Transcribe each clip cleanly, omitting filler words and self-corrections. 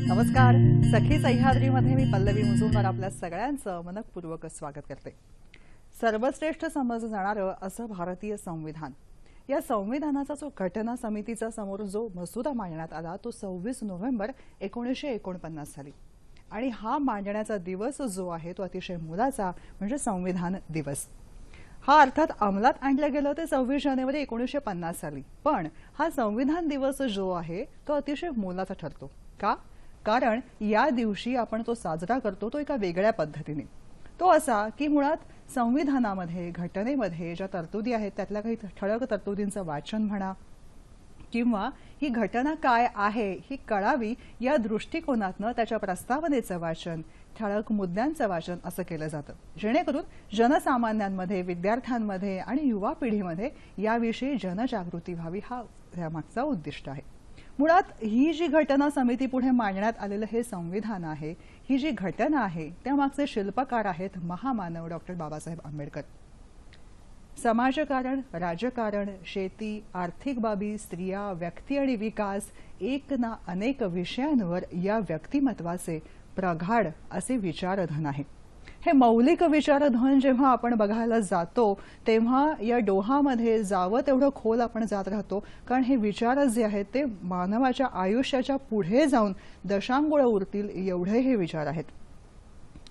नमस्कार. सखी सह्याद्रीमध्ये मी पल्लवी मुजुमदार आपल्या सगळ्यांचं मनपूर्वक स्वागत करते. सर्वश्रेष्ठ समजलं जाणारं असं भारतीय संविधान, या संविधानाचा जो घटना समितीचा समोर जो मसुदा मांडण्यात आला तो 26 नोव्हेंबर 1949 साली. आणि हा मांडण्याचा दिवस जो आहे तो अतिशय मोलाचा म्हणजे संविधान दिवस. हा अर्थात अंमलात आणलं गेलं ते 26 जानेवारी 1950 साली. पण हा संविधान दिवस जो आहे तो अतिशय मोलाचा ठरतो. का? कारण या दिवशी आपण तो साजरा करतो तो एका वेगळ्या पद्धतीने. तो असा की मुळात संविधानामध्ये घटनेमध्ये ज्या तरतुदी आहेत त्यातल्या काही ठळक तरतुदींचं वाचन म्हणा किंवा ही घटना काय आहे ही कळावी या दृष्टिकोनातनं त्याच्या प्रस्तावनेचं वाचन, ठळक मुद्द्यांचं वाचन असं केलं जातं, जेणेकरून जनसामान्यांमध्ये, विद्यार्थ्यांमध्ये आणि युवा पिढीमध्ये याविषयी जनजागृती व्हावी हा यामागचा उद्दिष्ट आहे. मुळात ही जी घटना समिती पुढे मांडण्यात आलेलं हे संविधान आहे, ही जी घटना आहे त्यामागचे शिल्पकार आहेत महामानव डॉक्टर बाबासाहेब आंबेडकर. समाजकारण, राजकारण, शेती, आर्थिक बाबी, स्त्रिया, व्यक्ती आणि विकास एक ना अनेक विषयांवर या व्यक्तिमत्वाचे प्रगाढ असे विचारधन आहे. हे मौलिक विचारधन जेव्हा आपण बघायला जातो तेव्हा या डोहामध्ये जावं तेवढं खोल आपण जात राहतो, कारण हे विचार जे आहेत ते मानवाच्या आयुष्याच्या पुढे जाऊन दशांगुळ उरतील एवढे हे विचार आहेत.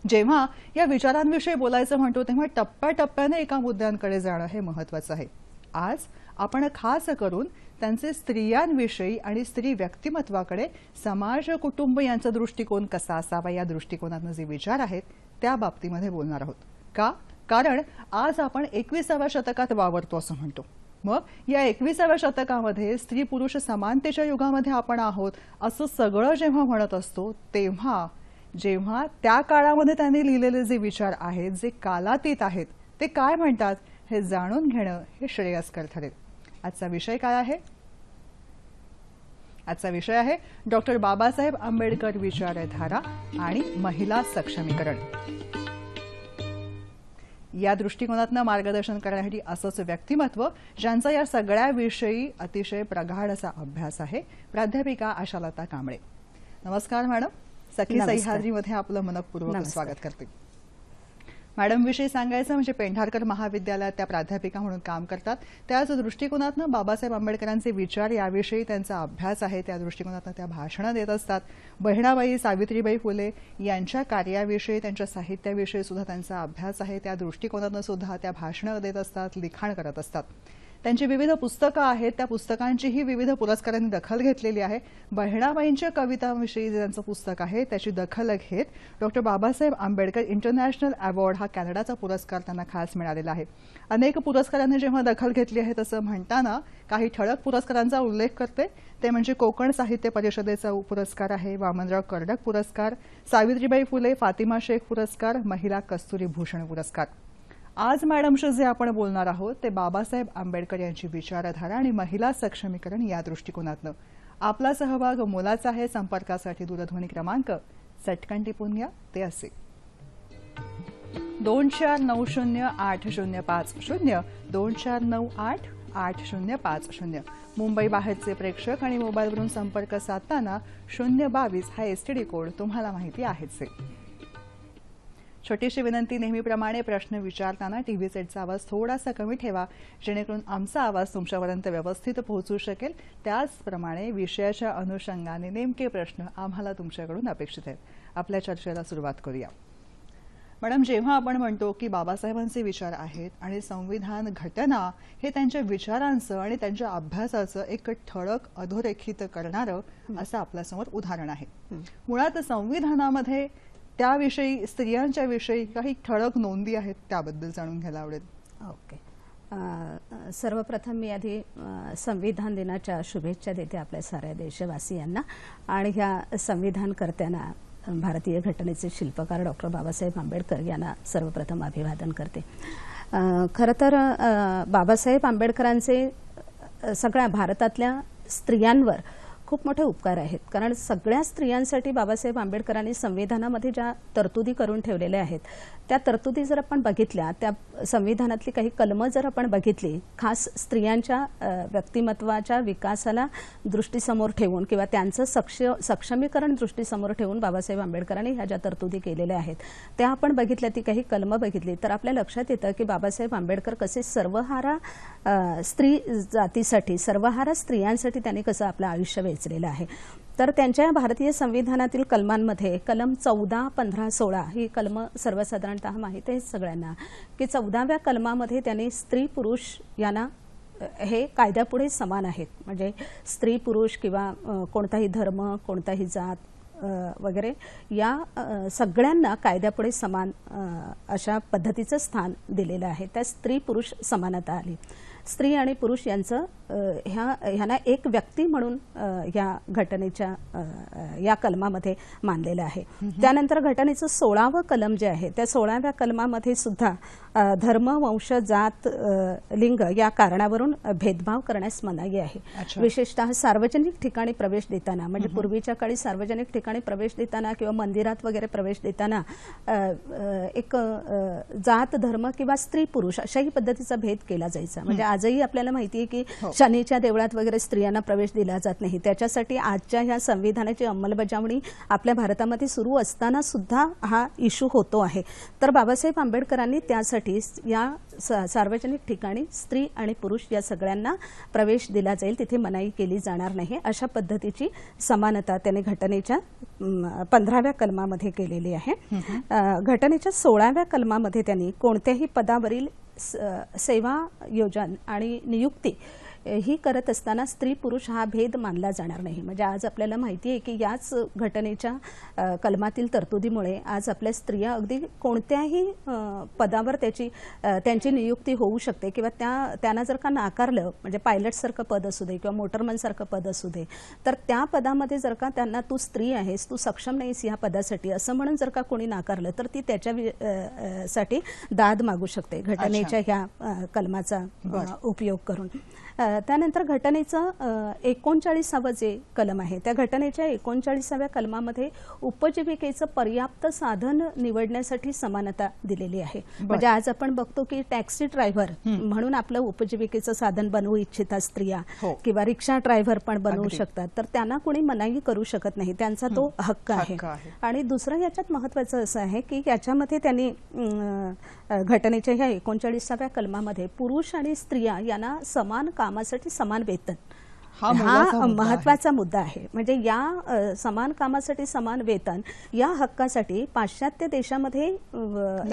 जेव्हा या विचारांविषयी बोलायचं म्हणतो तेव्हा टप्प्याटप्प्याने एका मुद्द्यांकडे जाणं हे महत्त्वाचं आहे. आज आपण खास करून त्यांचे स्त्रियांविषयी आणि स्त्री व्यक्तिमत्वाकडे, समाज कुटुंब यांचा दृष्टिकोन कसा असावा या दृष्टिकोनातून जे विचार आहेत त्या बाबतीमध्ये बोलणार आहोत. का? कारण आज आपण 21व्या शतकात वावरतो असं म्हणतो. मग या 21व्या शतकामध्ये स्त्री पुरुष समानतेच्या युगामध्ये आपण आहोत असं सगळं जेव्हा म्हणत असतो तेव्हा जेव्हा त्या काळामध्ये त्यांनी लिहिलेले जे विचार आहेत, जे कालातीत आहेत, ते काय म्हणतात हे जाणून घेणं हे श्रेयस्कर ठरेल. आजचा विषय काय आहे? आजचा विषय आहे डॉक्टर बाबासाहेब आंबेडकर विचारधारा आणि महिला सक्षमीकरण. या दृष्टिकोनातनं मार्गदर्शन करण्यासाठी असंच व्यक्तिमत्व ज्यांचा या सगळ्या विषयी अतिशय प्रगाढ असा अभ्यास आहे, प्राध्यापिका आशालता कांबळे. नमस्कार मॅडम. सखी सह्याद्रीमध्ये आपलं मनपूर्वक स्वागत करते. मॅडम विषयी सांगायचं म्हणजे पेंढारकर महाविद्यालयात त्या प्राध्यापिका म्हणून काम करतात. त्याच दृष्टिकोनातनं बाबासाहेब आंबेडकरांचे विचार याविषयी त्यांचा अभ्यास आहे, त्या दृष्टिकोनातनं त्या भाषणं देत असतात. बहिणाबाई सावित्रीबाई फुले यांच्या कार्याविषयी, त्यांच्या साहित्याविषयी सुद्धा त्यांचा अभ्यास आहे, त्या दृष्टिकोनातनं सुद्धा त्या भाषणं देत असतात, लिखाण करत असतात. त्यांची विविध पुस्तकं आहेत, त्या पुस्तकांचीही विविध पुरस्कारांनी दखल घेतलेली आहे. बहिणाबाईंच्या कवितांविषयी जे त्यांचं पुस्तक आहे त्याची दखल घेत doctor Babasaheb Ambedkar international award हा कॅनडाचा पुरस्कार त्यांना खास मिळालेला आहे. अनेक पुरस्कारांनी जेव्हा दखल घेतली आहे तसं म्हणताना काही ठळक पुरस्कारांचा उल्लेख करते. ते म्हणजे कोकण साहित्य परिषदेचा पुरस्कार आहे, वामनराव कर्डक पुरस्कार, सावित्रीबाई फुले फातिमा शेख पुरस्कार, महिला कस्तुरी भूषण पुरस्कार. आज मॅडमशी जे आपण बोलणार आहोत ते बाबासाहेब आंबेडकर यांची विचारधारा आणि महिला सक्षमीकरण या दृष्टिकोनातनं. आपला सहभाग मोलाचा आहे. संपर्कासाठी दूरध्वनी क्रमांक चटकन टिपून घ्या. ते असे 24908050 24988050. मुंबई बाहेरचे प्रेक्षक आणि मोबाईलवरून संपर्क साधताना 022 हा एसटीडी कोड तुम्हाला माहिती आहेच. छोटीशी विनंती, नेहमीप्रमाणे प्रश्न विचारताना टीव्ही सेटचा आवाज थोडासा कमी ठेवा जेणेकरून आमचा आवाज तुमच्यापर्यंत व्यवस्थित पोहोचू शकेल. त्याचप्रमाणे विषयाच्या अनुषंगाने नेमके प्रश्न आम्हाला तुमच्याकडून अपेक्षित आहेत. आपल्या चर्चेला सुरुवात करूया. मॅडम, जेव्हा आपण म्हणतो की बाबासाहेबांचे विचार आहेत आणि संविधान घटना हे त्यांच्या विचारांचं आणि त्यांच्या अभ्यासाचं एक ठळक अधोरेखित करणारं असं आपल्यासमोर उदाहरण आहे. मुळात संविधानामध्ये त्याविषयी, स्त्रियांच्या विषयी काही ठळक नोंदी आहेत त्याबद्दल जाणून घ्यायला आवडेल. ओके. सर्वप्रथम मी आधी संविधान दिनाच्या शुभेच्छा देते आपल्या साऱ्या देशवासियांना आणि ह्या संविधानकर्त्यांना, भारतीय घटनेचे शिल्पकार डॉक्टर बाबासाहेब आंबेडकर यांना सर्वप्रथम अभिवादन करते. खरं तर बाबासाहेब आंबेडकरांचे सगळ्या भारतातल्या स्त्रियांवर खूप मोठे उपकार आहेत. कारण सगळ्या स्त्रियांसाठी बाबासाहेब आंबेडकरांनी संविधानामध्ये ज्या तरतुदी करून ठेवलेल्या आहेत त्या तरतुदी जर आपण बघितल्या, त्या संविधानातली काही कलमं जर आपण बघितली, खास स्त्रियांच्या व्यक्तिमत्वाच्या विकासाला दृष्टीसमोर ठेवून किंवा त्यांचं सक्षमीकरण दृष्टीसमोर ठेवून बाबासाहेब आंबेडकरांनी ह्या ज्या तरतुदी केलेल्या आहेत त्या आपण बघितल्या, ती काही कलमं बघितली तर आपल्या लक्षात येतं की बाबासाहेब आंबेडकर कसे सर्वहारा स्त्री जातीसाठी, सर्वहारा स्त्रियांसाठी त्यांनी कसं आपलं आयुष्य वेचलेलं आहे. तर त्यांच्या भारतीय संविधानातील कलमांमध्ये कलम 14, 15, 16 ही कलमं सर्वसाधारणतः माहीत आहे सगळ्यांना की 14व्या कलमामध्ये त्यांनी स्त्री पुरुष यांना हे कायद्यापुढे समान आहेत. म्हणजे स्त्री पुरुष किंवा कोणताही धर्म, कोणताही जात वगैरे या सगळ्यांना कायद्यापुढे समान अशा पद्धतीचं स्थान दिलेलं आहे. त्या स्त्री पुरुष समानता आली. स्त्री आणि पुरुष यांचं ह्यांना एक व्यक्ती म्हणून या घटनेच्या या कलमामध्ये मानलेलं आहे. त्यानंतर घटनेचं 16वं कलम जे आहे त्या 16व्या कलमामध्ये सुद्धा धर्म, वंश, जात, लिंग या कारणावरून भेदभाव करण्यास मनाई आहे. विशेषतः सार्वजनिक ठिकाणी प्रवेश देताना, म्हणजे पूर्वीच्या काळी सार्वजनिक ठिकाणी प्रवेश देताना किंवा मंदिरात वगैरे प्रवेश देताना एक जात, धर्म किंवा स्त्री पुरुष अशाही पद्धतीचा भेद केला जायचा. म्हणजे आजही आपल्याला माहिती आहे की शनीच्या देवळात वगैरे स्त्रियांना प्रवेश दिला जात नाही. त्याच्यासाठी आजच्या ह्या संविधानाची अंमलबजावणी आपल्या भारतामध्ये सुरू असताना सुद्धा हा इश्यू होतो आहे. तर बाबासाहेब आंबेडकरांनी त्यासाठी या सार्वजनिक ठिकाणी स्त्री आणि पुरुष या सगळ्यांना प्रवेश दिला जाईल, तिथे मनाई केली जाणार नाही अशा पद्धतीची समानता त्याने घटनेच्या 15व्या कलमामध्ये केलेली आहे. घटनेच्या 16व्या कलमामध्ये त्यांनी कोणत्याही पदावरील सेवा योजन आणि नियुक्ती ही करत असताना स्त्री पुरुष हा भेद मानला जाणार नाही. म्हणजे आज आपल्याला माहिती आहे की याच घटनेच्या कलमातील तरतुदीमुळे आज आपल्या स्त्रिया अगदी कोणत्याही पदावर त्यांची नियुक्ती होऊ शकते किंवा त्यांना जर का नाकारलं, म्हणजे पायलटसारखं पद असू दे किंवा मोटरमनसारखं पद असू दे, तर त्या पदामध्ये जर का त्यांना तू स्त्री आहेस, तू सक्षम नाहीस या पदासाठी असं म्हणून जर का कोणी नाकारलं तर ती त्याच्या साठी दाद मागू शकते घटनेच्या ह्या कलमाचा उपयोग करून. त्यानंतर घटनेचं 39वं जे कलम आहे त्या घटनेच्या 39व्या कलमामध्ये उपजीविकेचं पर्याप्त साधन निवडण्यासाठी समानता दिलेली आहे. म्हणजे आज आपण बघतो की टॅक्सी ड्रायव्हर म्हणून आपलं उपजीविकेचं साधन बनवू इच्छितात स्त्रिया किंवा रिक्षा ड्रायव्हर पण बनवू शकतात, तर त्यांना कोणी मनाई करू शकत नाही, त्यांचा तो हक्क आहे. आणि दुसरं याच्यात महत्वाचं असं आहे की याच्यामध्ये त्यांनी घटनेच्या ह्या 39व्या कलमामध्ये पुरुष आणि स्त्रिया यांना समान कामासाठी समान वेतन हा महत्वाचा मुद्दा आहे. म्हणजे या समान कामासाठी समान वेतन या हक्कासाठी पाश्चात्य देशामध्ये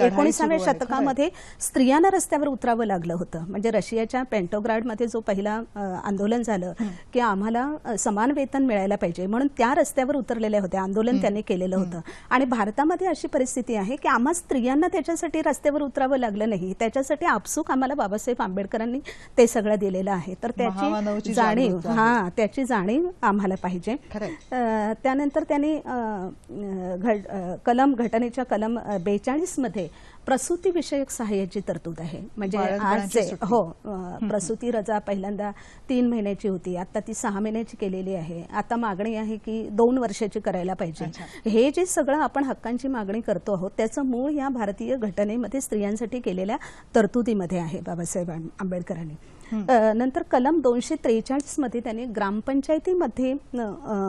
19व्या शतकामध्ये स्त्रियांना रस्त्यावर उतरावं लागलं होतं. म्हणजे रशियाच्या पेंटोग्राडमध्ये जो पहिला आंदोलन झालं की आम्हाला समान वेतन मिळायला पाहिजे म्हणून त्या रस्त्यावर उतरलेल्या होत्या, आंदोलन त्यांनी केलेलं होतं. आणि भारतामध्ये अशी परिस्थिती आहे की आम्हा स्त्रियांना त्याच्यासाठी रस्त्यावर उतरावं लागलं नाही, त्याच्यासाठी आपसूक आम्हाला बाबासाहेब आंबेडकरांनी ते सगळं दिलेलं आहे. तर त्याची जाणीव त्याची जाणीव आम्हाला पाहिजे. त्यानंतर त्यांनी घटनेच्या कलम 42 मध्ये प्रसूती विषयक सहाय्याची तरतूद आहे. म्हणजे आज प्रसूती रजा पहिल्यांदा 3 महिन्याची होती, आता ती 6 महिन्याची केलेली आहे. आता मागणी आहे की 2 वर्षाची करायला पाहिजे. हे जे सगळं आपण हक्कांची मागणी करतो आहोत त्याचं मूळ या भारतीय घटनेमध्ये स्त्रियांसाठी केलेल्या तरतुदीमध्ये आहे बाबासाहेब आंबेडकरांनी. नंतर कलम 243 मध्ये त्यांनी ग्रामपंचायतीमध्ये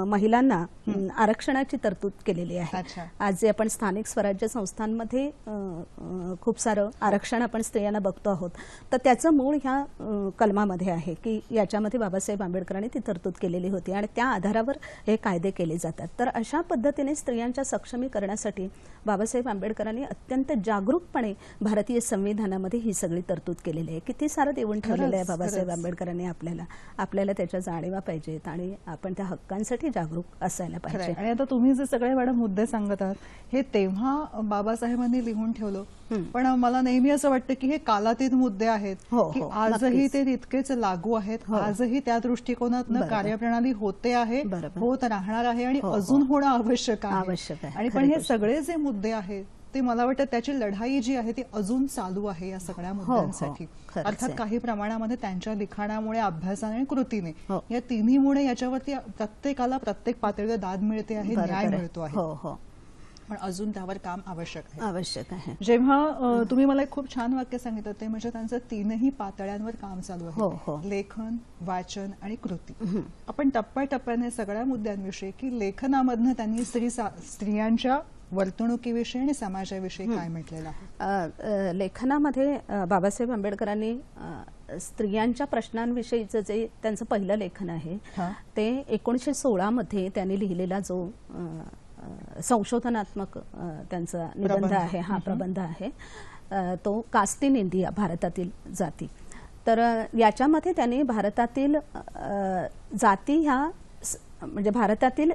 महिलांना आरक्षणाची तरतूद केलेली आहे. आज जे आपण स्थानिक स्वराज्य संस्थांमध्ये खूप सारं आरक्षण आपण स्त्रियांना बघतो आहोत, तर त्याचं मूळ ह्या कलमामध्ये आहे की याच्यामध्ये बाबासाहेब आंबेडकरांनी ती तरतूद केलेली होती आणि त्या आधारावर हे कायदे केले जातात. तर अशा पद्धतीने स्त्रियांच्या सक्षमीकरणासाठी बाबासाहेब आंबेडकरांनी अत्यंत जागरूकपणे भारतीय संविधानामध्ये ही सगळी तरतूद केलेली आहे. किती सारं देऊन ठेवलेलं आहे बाबासाहेब आंबेडकरांनी आपल्याला त्याच्या जाणीवा पाहिजेत आणि आपण त्या हक्कांसाठी जागरूक असायला पाहिजे. आणि आता तुम्ही जे सगळे मॅडम मुद्दे सांगत आहात हे तेव्हा बाबासाहेबांनी लिहून ठेवलं, पण मला नेहमी असं वाटतं की हे कालातीत मुद्दे आहेत की आजही ते तितकेच लागू आहेत. आजही त्या दृष्टिकोनातून कार्यप्रणाली होते आहे, होत राहणार आहे आणि अजून होणं आवश्यक आहे. आणि पण हे सगळे जे मुद्दे आहेत ते मला वाटतं त्याची लढाई जी आहे ती अजून चालू आहे या सगळ्या मुद्द्यांसाठी. खरंच अर्थात आहे. काही प्रमाणामध्ये त्यांच्या लिखाणामुळे, अभ्यासाने आणि कृतीने हो. या तिन्हीमुळे याच्यावरती प्रत्येकाला प्रत्येक पातळीवर दाद मिळते आहे, न्याय बरोबर आहे. मिळतो आहे. हो हो पण अजून त्यावर काम आवश्यक आहे. आवश्यक आहे. जेव्हा तुम्ही मला एक खूप छान वाक्य सांगितलं ते म्हणजे त्यांचं तीनही पातळ्यांवर काम चालू हो, आहे. हो. लेखन, वाचन आणि कृती. आपण टप्प्याटप्प्याने सगळ्या मुद्द्यांविषयी की लेखनामधनं त्यांनी स्त्रियांच्या वर्तणुकीविषयी आणि समाजाविषयी काय म्हटलेलं आहे. लेखनामध्ये बाबासाहेब आंबेडकरांनी स्त्रियांच्या प्रश्नांविषयीचं जे त्यांचं पहिलं लेखन आहे हा. ते 1916 मध्ये त्यांनी लिहिलेला जो संशोधनात्मक त्यांचा निबंध प्रबंध. आहे, हा प्रबंध आहे, तो कास्ट इन इंडिया, भारतातील जाती. तर याच्यामध्ये त्यांनी भारतातील जाती ह्या म्हणजे भारतातील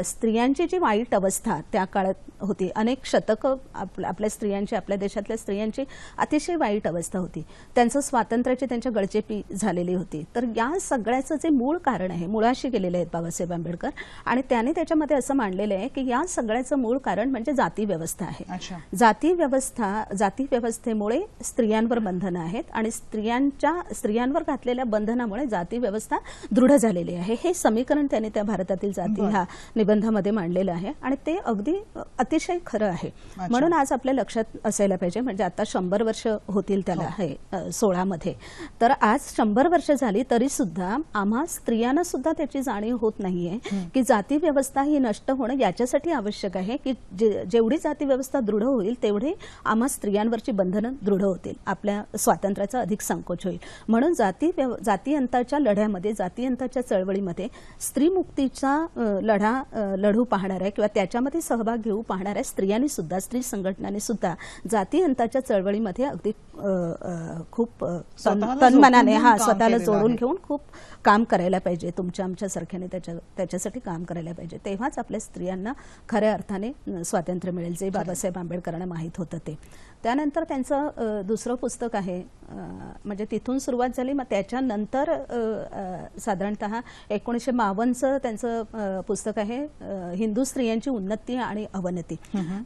स्त्रियांची जी वाईट अवस्था त्या काळात होती, अनेक शतकं आपल्या स्त्रियांची, आपल्या देशातल्या स्त्रियांची अतिशय वाईट अवस्था होती. त्यांचं स्वातंत्र्याची त्यांच्या गळचेपी झालेली होती. तर या सगळ्याचं जे मूळ कारण आहे, मुळाशी गेलेले आहेत बाबासाहेब आंबेडकर, आणि त्याने त्याच्यामध्ये असं मांडलेलं आहे की या सगळ्याचं मूळ कारण म्हणजे जाती व्यवस्था आहे. अच्छा. जाती व्यवस्थेमुळे स्त्रियांवर बंधनं आहेत आणि स्त्रियांवर घातलेल्या बंधनामुळे जाती व्यवस्था दृढ झालेली आहे. हे समीकरण त्याने त्या भारतातील जाती ह्या निबंधामध्ये मांडलेलं आहे आणि ते अगदी अतिशय खरं आहे. म्हणून आज आपल्या लक्षात असायला पाहिजे, म्हणजे आता 100 वर्ष होतील त्याला, हे 16 मध्ये, तर आज 100 वर्ष झाली तरी सुद्धा आम्हा स्त्रियांना सुद्धा त्याची जाणीव होत नाहीये की जाती व्यवस्था ही नष्ट होणं याच्यासाठी आवश्यक आहे की जेवढी जाती व्यवस्था दृढ होईल तेवढे आम्हा स्त्रियांवरची बंधनं दृढ होतील, आपल्या स्वातंत्र्याचा अधिक संकोच होईल. म्हणून जातीअंताच्या लढ्यामध्ये, जातीअंताच्या चळवळीमध्ये स्त्रीमुक्तीचा लढू पाहणाऱ्या किंवा त्याच्यामध्ये सहभाग घेऊ पाहणाऱ्या स्त्रियांनी सुद्धा, स्त्री संघटनांनी सुद्धा जातीअंताच्या चळवळीमध्ये अगदी खूप तन्मनाने स्वतःला जोडून घेऊन खूप काम करायला पाहिजे. तुमच्या आमच्यासारख्याने त्याच्यासाठी काम करायला पाहिजे. तेव्हाच आपल्या स्त्रियांना खऱ्या अर्थाने स्वातंत्र्य मिळेल, जे बाबासाहेब आंबेडकरांना माहीत होतं ते. त्यानंतर त्यांचं दुसरं पुस्तक आहे, म्हणजे तिथून सुरुवात झाली. मग त्याच्यानंतर साधारणतः 1952चं त्यांचं पुस्तक आहे हिंदू स्त्रियांची उन्नती आणि अवनती.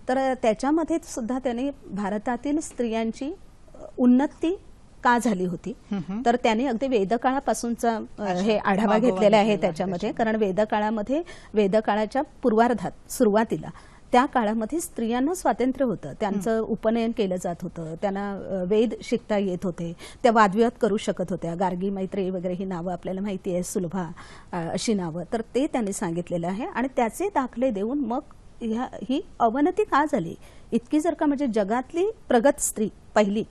तर त्याच्यामध्ये सुद्धा त्यांनी भारतातील स्त्रियांची उन्नती का झाली होती, तर त्यांनी अगदी वेदकाळापासूनचा हे आढावा घेतलेला आहे त्याच्यामध्ये. कारण वेदकाळाच्या पूर्वार्धात, सुरुवातीला त्या काळामध्ये स्त्रियांना स्वातंत्र्य होतं, त्यांचं उपनयन केलं जात होतं, त्यांना वेद शिकता येत होते, त्या वादविवाद करू शकत होत्या. गार्गी, मैत्रेयी वगैरे ही नावं आपल्याला माहिती आहे, सुलभा अशी नावं, तर ते त्यांनी सांगितलेलं आहे. आणि त्याचे दाखले देऊन मग ही अवनती का झाली, इतकी जर का म्हणजे जगातली प्रगत स्त्री पहिली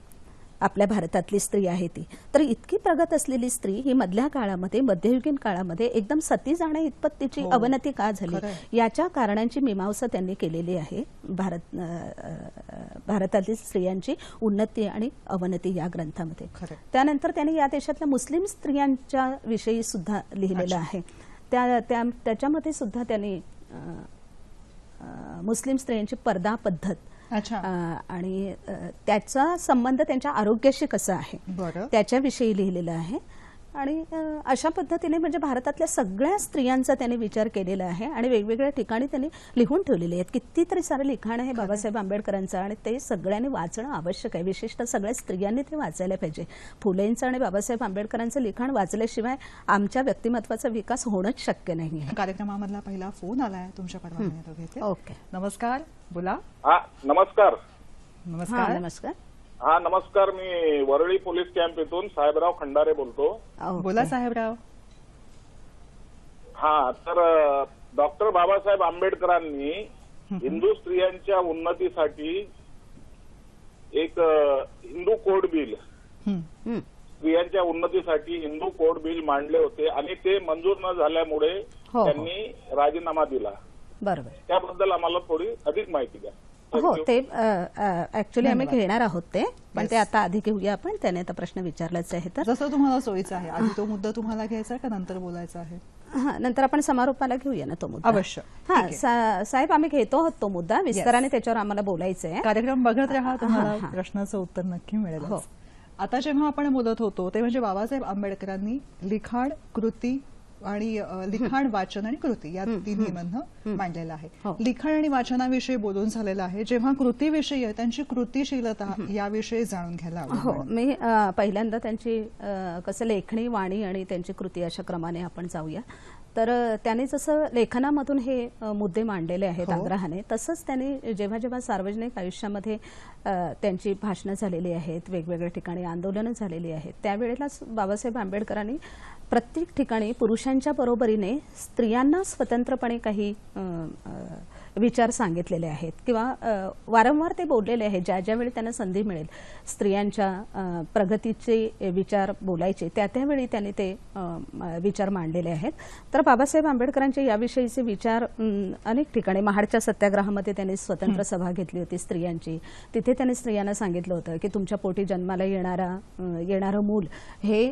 आपल्या भारतातली स्त्री आहे ती, तर इतकी प्रगत असलेली स्त्री ही मधल्या काळामध्ये, मध्ययुगीन काळामध्ये एकदम सती जाण्या इतपत तिची अवनती का झाली, याच्या कारणांची मीमांसा त्यांनी केलेली आहे भारतातील स्त्रियांची उन्नती आणि अवनती या ग्रंथामध्ये. त्यानंतर त्यांनी या देशातल्या मुस्लिम स्त्रियांच्या विषयी सुद्धा लिहिलेलं आहे. त्याच्यामध्ये सुद्धा त्यांनी मुस्लिम स्त्रियांची पर्दा पद्धत आणि त्याचा संबंध त्यांच्या आरोग्याशी कसा आहे त्याच्याविषयी लिहिलेलं आहे. आणि अशा पद्धतीने म्हणजे भारतातल्या सगळ्या स्त्रियांचा त्यांनी विचार केलेला आहे आणि वेगवेगळ्या ठिकाणी त्यांनी लिहून ठेवलेले आहेत. कितीतरी सारं लिखाण आहे बाबासाहेब आंबेडकरांचं आणि ते सगळ्यांनी वाचणं आवश्यक आहे. विशेषतः सगळ्या स्त्रियांनी ते वाचायला पाहिजे. फुलेंचं आणि बाबासाहेब आंबेडकरांचं लिखाण वाचल्याशिवाय आमच्या व्यक्तिमत्वाचा विकास होणंच शक्य नाही. कार्यक्रमामधला पहिला फोन आलाय तुमच्या परवानगीने. ओके, नमस्कार, बोला. नमस्कार. नमस्कार. नमस्कार. नमस्कार. मी वरळी पोलीस कॅम्प येथून साहेबराव खंडारे बोलतो. बोला साहेबराव. तर डॉक्टर बाबासाहेब आंबेडकरांनी हिंदू स्त्रियांच्या उन्नतीसाठी एक हिंदू कोड बिल, स्त्रियांच्या उन्नतीसाठी हिंदू कोड बिल मांडले होते आणि ते मंजूर न झाल्यामुळे त्यांनी राजीनामा दिला. बरोबर. त्याबद्दल आम्हाला थोडी अधिक माहिती द्या. हो, ते ऍक्च्युअली आम्ही घेणार आहोत ते, पण ते आता आधी घेऊया आपण. त्याने आता प्रश्न विचारलाच आहे, तर जसं तुम्हाला सोयीचं आहे. आधी तो मुद्दा तुम्हाला घ्यायचा का नंतर बोलायचा आहे? नंतर आपण समारोपाला घेऊया ना तो मुद्दा. अवश्य. साहेब, आम्ही घेतो आहोत तो मुद्दा विस्ताराने, त्याच्यावर आम्हाला बोलायचं आहे. कार्यक्रम बघत राहा, तुम्हाला प्रश्नाचं उत्तर नक्की मिळेल. आता जेव्हा आपण बोलत होतो ते म्हणजे बाबासाहेब आंबेडकरांनी लिखाण, कृती आणि लिखाण, वाचन आणि कृती या तिन्ही मधनं मांडलेलं आहे. हो. लिखाण आणि वाचनाविषयी बोलून झालेलं आहे. जेव्हा कृतीविषयी आहे, त्यांची कृतीशीलता याविषयी जाणून घ्यायला हो, आवडेल. मी पहिल्यांदा त्यांची कसं लेखणी, वाणी आणि त्यांची कृती अशा क्रमाने आपण जाऊया. तर त्याने जसं लेखनामधून हे मुद्दे मांडलेले आहेत हो. आग्रहाने, तसंच त्यांनी जेव्हा जेव्हा सार्वजनिक आयुष्यामध्ये त्यांची भाषणं झालेली आहेत, वेगवेगळ्या ठिकाणी आंदोलनं झालेली आहेत, त्यावेळेलाच बाबासाहेब आंबेडकरांनी प्रत्येक ठिकाणी पुरुषांच्या बरोबरीने स्त्रियांना स्वतंत्रपणे काही विचार सांगितलेले आहेत किंवा वारंवार ते बोललेले आहेत. ज्या ज्यावेळी त्यांना संधी मिळेल स्त्रियांच्या प्रगतीचे विचार बोलायचे, त्या त्यावेळी त्यांनी ते विचार मांडलेले आहेत. तर बाबासाहेब आंबेडकरांचे याविषयीचे विचार अनेक ठिकाणी, महाडच्या सत्याग्रहामध्ये त्यांनी स्वतंत्र सभा घेतली होती स्त्रियांची. तिथे त्यांनी स्त्रियांना सांगितलं होतं की तुमच्या पोटी जन्माला येणारं मूल हे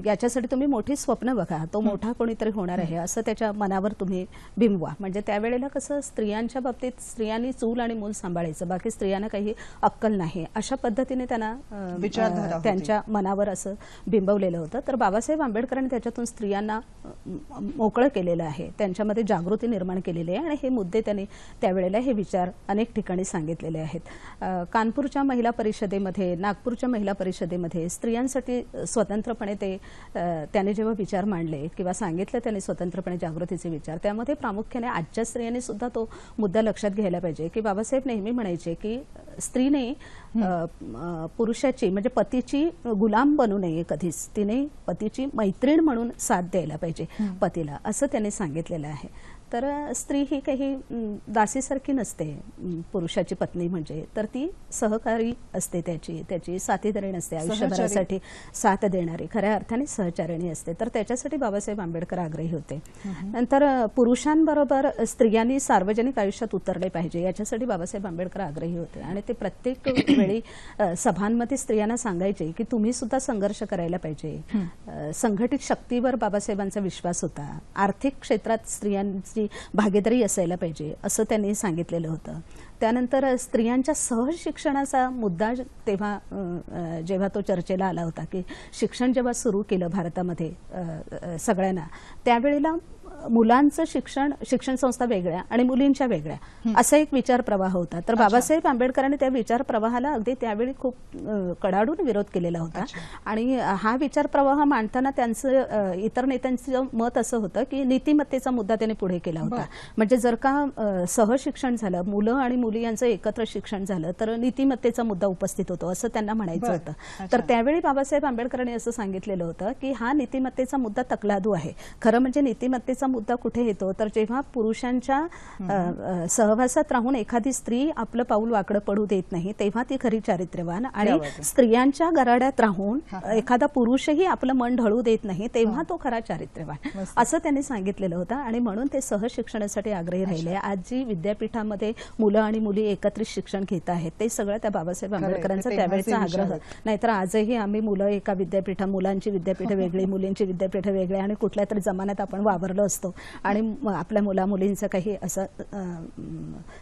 याच्यासाठी तुम्ही मोठी स्वप्न बघा, तो मोठा कोणीतरी होणार आहे असं त्याच्या मनावर तुम्ही बिंबवा. म्हणजे त्यावेळेला कसं स्त्रियांच्या बाबतीत स्त्रियांनी चूल आणि मूल सांभाळायचं, बाकी स्त्रियांना काही अक्कल नाही, अशा पद्धतीने त्यांना विचारधारा होती. त्यांच्या मनावर असं बिंबवलेलं होतं. तर बाबासाहेब आंबेडकरांनी त्याच्यातून स्त्रियांना मोकळं केलेलं आहे, त्यांच्यामध्ये जागृती निर्माण केलेली आहे आणि हे मुद्दे त्यांनी त्यावेळेला हे विचार अनेक ठिकाणी सांगितलेले आहेत. कानपूरच्या महिला परिषदेमध्ये, नागपूरच्या महिला परिषदेमध्ये स्त्रियांसाठी स्वतंत्रपणे त्याने जेव्हा विचार मांडले किंवा सांगितलं त्यांनी स्वतंत्रपणे जागृतीचे विचार, त्यामध्ये प्रामुख्याने आजच्या स्त्रियांनी सुद्धा तो मुद्दा लक्षात घ्यायला पाहिजे की बाबासाहेब नेहमी म्हणायचे की स्त्रीने पुरुषाची म्हणजे पतीची गुलाम बनू नये कधीच, तिने पतीची मैत्रीण म्हणून साथ द्यायला पाहिजे पतीला, असं त्यांनी सांगितलेलं आहे. तर स्त्री ही काही दासीसारखी नसते पुरुषाची पत्नी म्हणजे, तर ती सहकारी असते, त्याची साथीदारी नसते, आयुष्यभरासाठी साथ देणारी खऱ्या अर्थाने सहचारिणी असते. तर त्याच्यासाठी बाबासाहेब आंबेडकर आग्रही होते. नंतर पुरुषांबरोबर स्त्रियांनी सार्वजनिक आयुष्यात उतरले पाहिजे याच्यासाठी बाबासाहेब आंबेडकर आग्रही होते आणि ते प्रत्येक वेळी सभांमध्ये स्त्रियांना सांगायचे की तुम्ही सुद्धा संघर्ष करायला पाहिजे. संघटित शक्तीवर बाबासाहेबांचा विश्वास होता. आर्थिक क्षेत्रात स्त्रियांची भागीदारी असायला पाहिजे असं त्यांनी सांगितलेलं होतं. त्यानंतर स्त्रियांच्या सहज शिक्षणाचा मुद्दा तेव्हा जेव्हा तो चर्चेला आला होता की शिक्षण जेव्हा सुरू केलं भारतामध्ये सगळ्यांना, त्यावेळेला मुलांचं शिक्षण संस्था वेगळ्या आणि मुलींच्या वेगळ्या असा एक विचार प्रवाह होता. तर बाबासाहेब आंबेडकरांनी त्या विचार प्रवाहाला अगदी त्यावेळी खूप कडाडून विरोध केलेला होता आणि हा विचार प्रवाह मांडताना त्यांचं इतर नेत्यांचं मत असं होतं की नीतिमत्तेचा मुद्दा त्यांनी पुढे केला होता. म्हणजे जर का सहशिक्षण झालं, मुलं आणि मुली यांचं एकत्र शिक्षण झालं तर नीतिमत्तेचा मुद्दा उपस्थित होतो असं त्यांना म्हणायचं होतं. तर त्यावेळी बाबासाहेब आंबेडकरांनी असं सांगितलेलं होतं की हा नीतिमत्तेचा मुद्दा तकलादू आहे. खरं म्हणजे नीतिमत्तेचा मुद्दा कुठे येतो तर जेव्हा पुरुषांच्या सहवासात राहून एखादी स्त्री आपलं पाऊल वाकडं पडू देत नाही तेव्हा ती खरी चारित्र्यवान, आणि स्त्रियांच्या गराड्यात राहून एखादा पुरुषही आपलं मन ढळू देत नाही तेव्हा तो खरा चारित्र्यवान, असं त्यांनी सांगितलेलं होतं. आणि म्हणून ते सहशिक्षणासाठी आग्रही राहिले. आज जी विद्यापीठामध्ये मुलं आणि मुली एकत्रित शिक्षण घेत आहेत ते सगळं त्या बाबासाहेब आंबेडकरांचा त्यावेळेचा आग्रह. नाहीतर आजही आम्ही मुलं एका विद्यापीठात, मुलांची विद्यापीठ वेगळी, मुलींची विद्यापीठ वेगळी, आणि कुठल्या तरी जमान्यात आपण वावरलो असतो आणि आपल्या मुला-मुलींचा काही असा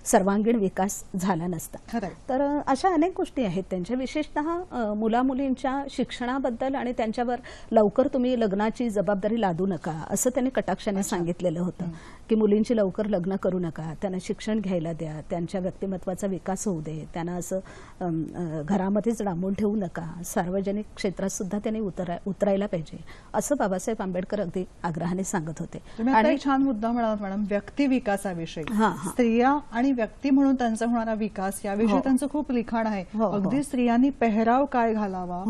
सर्वांगीण विकास झाला नसता. तर अशा अनेक गोष्टी आहेत त्यांच्या, विशेषतः मुला-मुलींच्या शिक्षणाबद्दल आणि त्यांच्यावर लवकर तुम्ही लग्नाची जबाबदारी लादू नका असं त्यांनी कटाक्षाने सांगितलेलं होतं की मुलींची लवकर लग्न करू नका, त्यांना शिक्षण घ्यायला द्या, त्यांच्या व्यक्तिमत्वाचा विकास होऊ दे, त्यांना असं घरामध्येच डांबून ठेवू नका, सार्वजनिक क्षेत्रात सुद्धा त्यांनी उतरायला पाहिजे असं बाबासाहेब आंबेडकर अगदी आग्रहाने सांगत होते. आणि छान मुद्दा म्हणाला मॅडम, व्यक्ती विकासाविषयी, स्त्रिया आणि व्यक्ती म्हणून त्यांचा होणारा विकास याविषयी त्यांचं खूप लिखाण आहे. अगदी स्त्रियांनी पेहराव काय घालावा,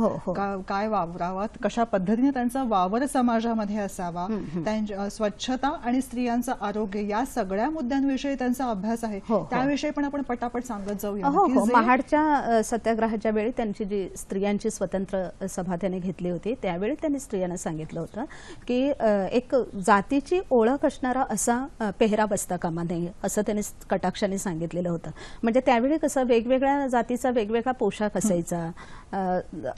काय वावरावा, कशा पद्धतीने त्यांचा वावर समाजामध्ये असावा, त्यांच्या स्वच्छता आणि स्त्रियांचं आरोग्य या सगळ्या मुद्द्यांविषयी त्यांचा अभ्यास आहे. त्याविषयी पण आपण पटापट सांगत जाऊया. महाडच्या सत्याग्रहाच्या वेळी त्यांची जी स्त्रियांची स्वतंत्र सभा त्यांनी घेतली होती त्यावेळी त्यांनी स्त्रियांना सांगितलं होतं की एक जातीची ओळख असणारा असा पेहराव असता कामा नये असं त्यांनी कटाक्षाने सांगितलेलं होतं. म्हणजे त्यावेळी कसं वेगवेगळ्या जातीचा वेगवेगळा पोशाख असायचा,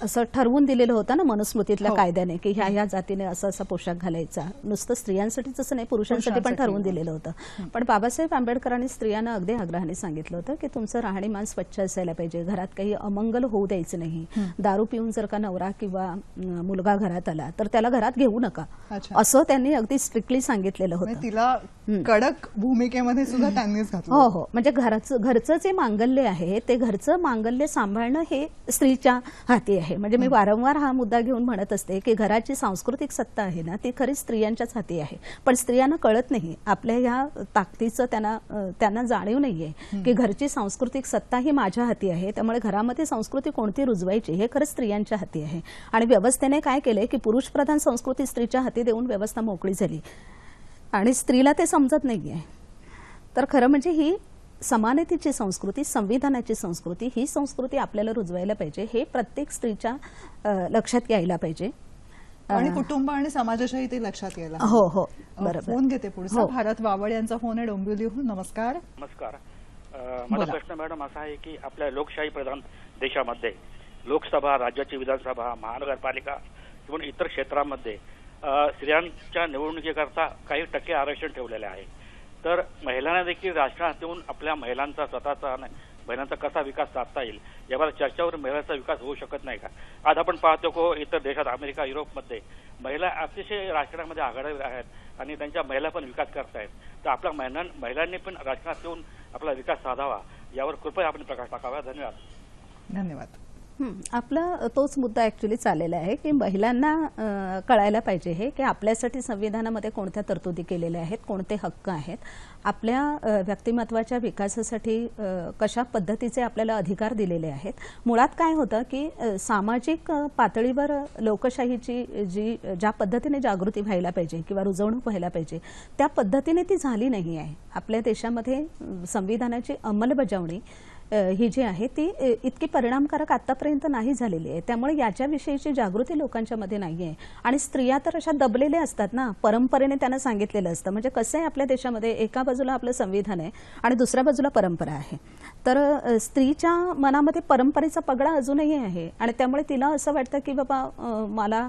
असं ठरवून दिलेलं होतं ना मनुस्मृतीतल्या कायद्याने की ह्या जातीने असा असा पोशाख घालायचा. नुसतं स्त्रियांसाठीच असं नाही, पुरुषांसाठी पण ठरवून दिलेलं होतं. पण बाबासाहेब आंबेडकरांनी स्त्रियांना अगदी आग्रहाने सांगितलं होतं की तुमचं राहणीमान स्वच्छ असायला पाहिजे, घरात काही अमंगल होऊ द्यायचं नाही. दारू पिऊन जर का नवरा किंवा मुलगा घरात आला तर त्याला घरात घेऊ नका, असं त्यांनी अगदी स्ट्रिक्टली सांगितलेलं होतं. तिला कडक भूमिकेमध्ये सुद्धा त्यांनीच घातलं. हो हो, म्हणजे घरचं जे मांगल्य आहे ते घरचं मांगल्य सांभाळणं हे स्त्रीच्या हाती आहे. म्हणजे मी वारंवार हा मुद्दा घेऊन म्हणत असते की घराची सांस्कृतिक सत्ता आहे ना ती खरी स्त्रियांच्याच हाती आहे. पण स्त्रियांना कळत नाही, आपल्या ह्या ताकदीचं त्यांना जाणीव नाहीये की घरची सांस्कृतिक सत्ता ही माझ्या हाती आहे. त्यामुळे घरामध्ये संस्कृती कोणती रुजवायची हे खरंच स्त्रियांच्या हाती आहे. आणि व्यवस्थेने काय केलंय की पुरुष प्रधान संस्कृती स्त्रीच्या हाती देऊन व्यवस्था मोकळी झाली आणि स्त्रीला ते समजत नाहीये. तर खरं म्हणजे ही समानतेची संस्कृती, संविधानाची संस्कृती, ही संस्कृती आपल्याला रुजवायला पाहिजे, हे प्रत्येक स्त्रीच्या लक्षात यायला पाहिजे. आणि कुटुंब आणि समाजाच्याही ते लक्षात यायला. हो हो, बरोबर. फोन घेते पुढचा. भारत वावळ यांचा फोन आहे डोंबिवलीहून. नमस्कार. नमस्कार. माझा प्रश्न मॅडम असा आहे की आपल्या लोकशाही प्रधान देशामध्ये लोकसभा, राज्याची विधानसभा, महानगरपालिका किंवा इतर क्षेत्रामध्ये स्त्रियांच्या निवडणुकीकरता काही टक्के आरक्षण ठेवलेले आहे. तर महिलांना देखील राजकारणात येऊन आपल्या महिलांचा स्वतःचा महिलांचा कसा विकास साधता येईल यावर चर्चावर महिलांचा विकास होऊ शकत नाही का? आज आपण पाहतो की इतर देशात अमेरिका, युरोपमध्ये महिला अतिशय राजकारणामध्ये आघाडीवर आहेत आणि त्यांच्या महिला पण विकास करतायत. तर आपल्या महिलांनी पण राजकारणात येऊन आपला विकास साधावा यावर कृपया आपण प्रकाश टाकावा. धन्यवाद. धन्यवाद. आपला तोच मुद्दा ऍक्च्युली चाललेला आहे की महिलांना कळायला पाहिजे हे की आपल्यासाठी संविधानामध्ये कोणत्या तरतुदी केलेल्या आहेत, कोणते हक्क आहेत, आपल्या व्यक्तिमत्वाच्या विकासासाठी कशा पद्धतीचे आपल्याला अधिकार दिलेले आहेत. मुळात काय होतं की सामाजिक पातळीवर लोकशाहीची ज्या पद्धतीने जागृती व्हायला पाहिजे किंवा रुजवणूक व्हायला पाहिजे त्या पद्धतीने ती झाली नाही आहे. आपल्या देशामध्ये संविधानाची अंमलबजावणी ही जी आहे ती इतकी परिणामकारक आतापर्यंत नाही झालेली आहे. त्यामुळे याच्याविषयीची जागृती लोकांच्या मध्ये नाहीये. आणि स्त्रिया तर अशा दबलेल्या असतात ना, परंपरेने त्यांना सांगितलेलं असतं. म्हणजे कसं आहे आपल्या देशामध्ये एका बाजूला आपलं संविधान आहे आणि दुसऱ्या बाजूला परंपरा आहे. तर स्त्रीच्या मनामध्ये परंपरेचा पगडा अजूनही आहे आणि त्यामुळे तिला असं वाटतं की बाबा मला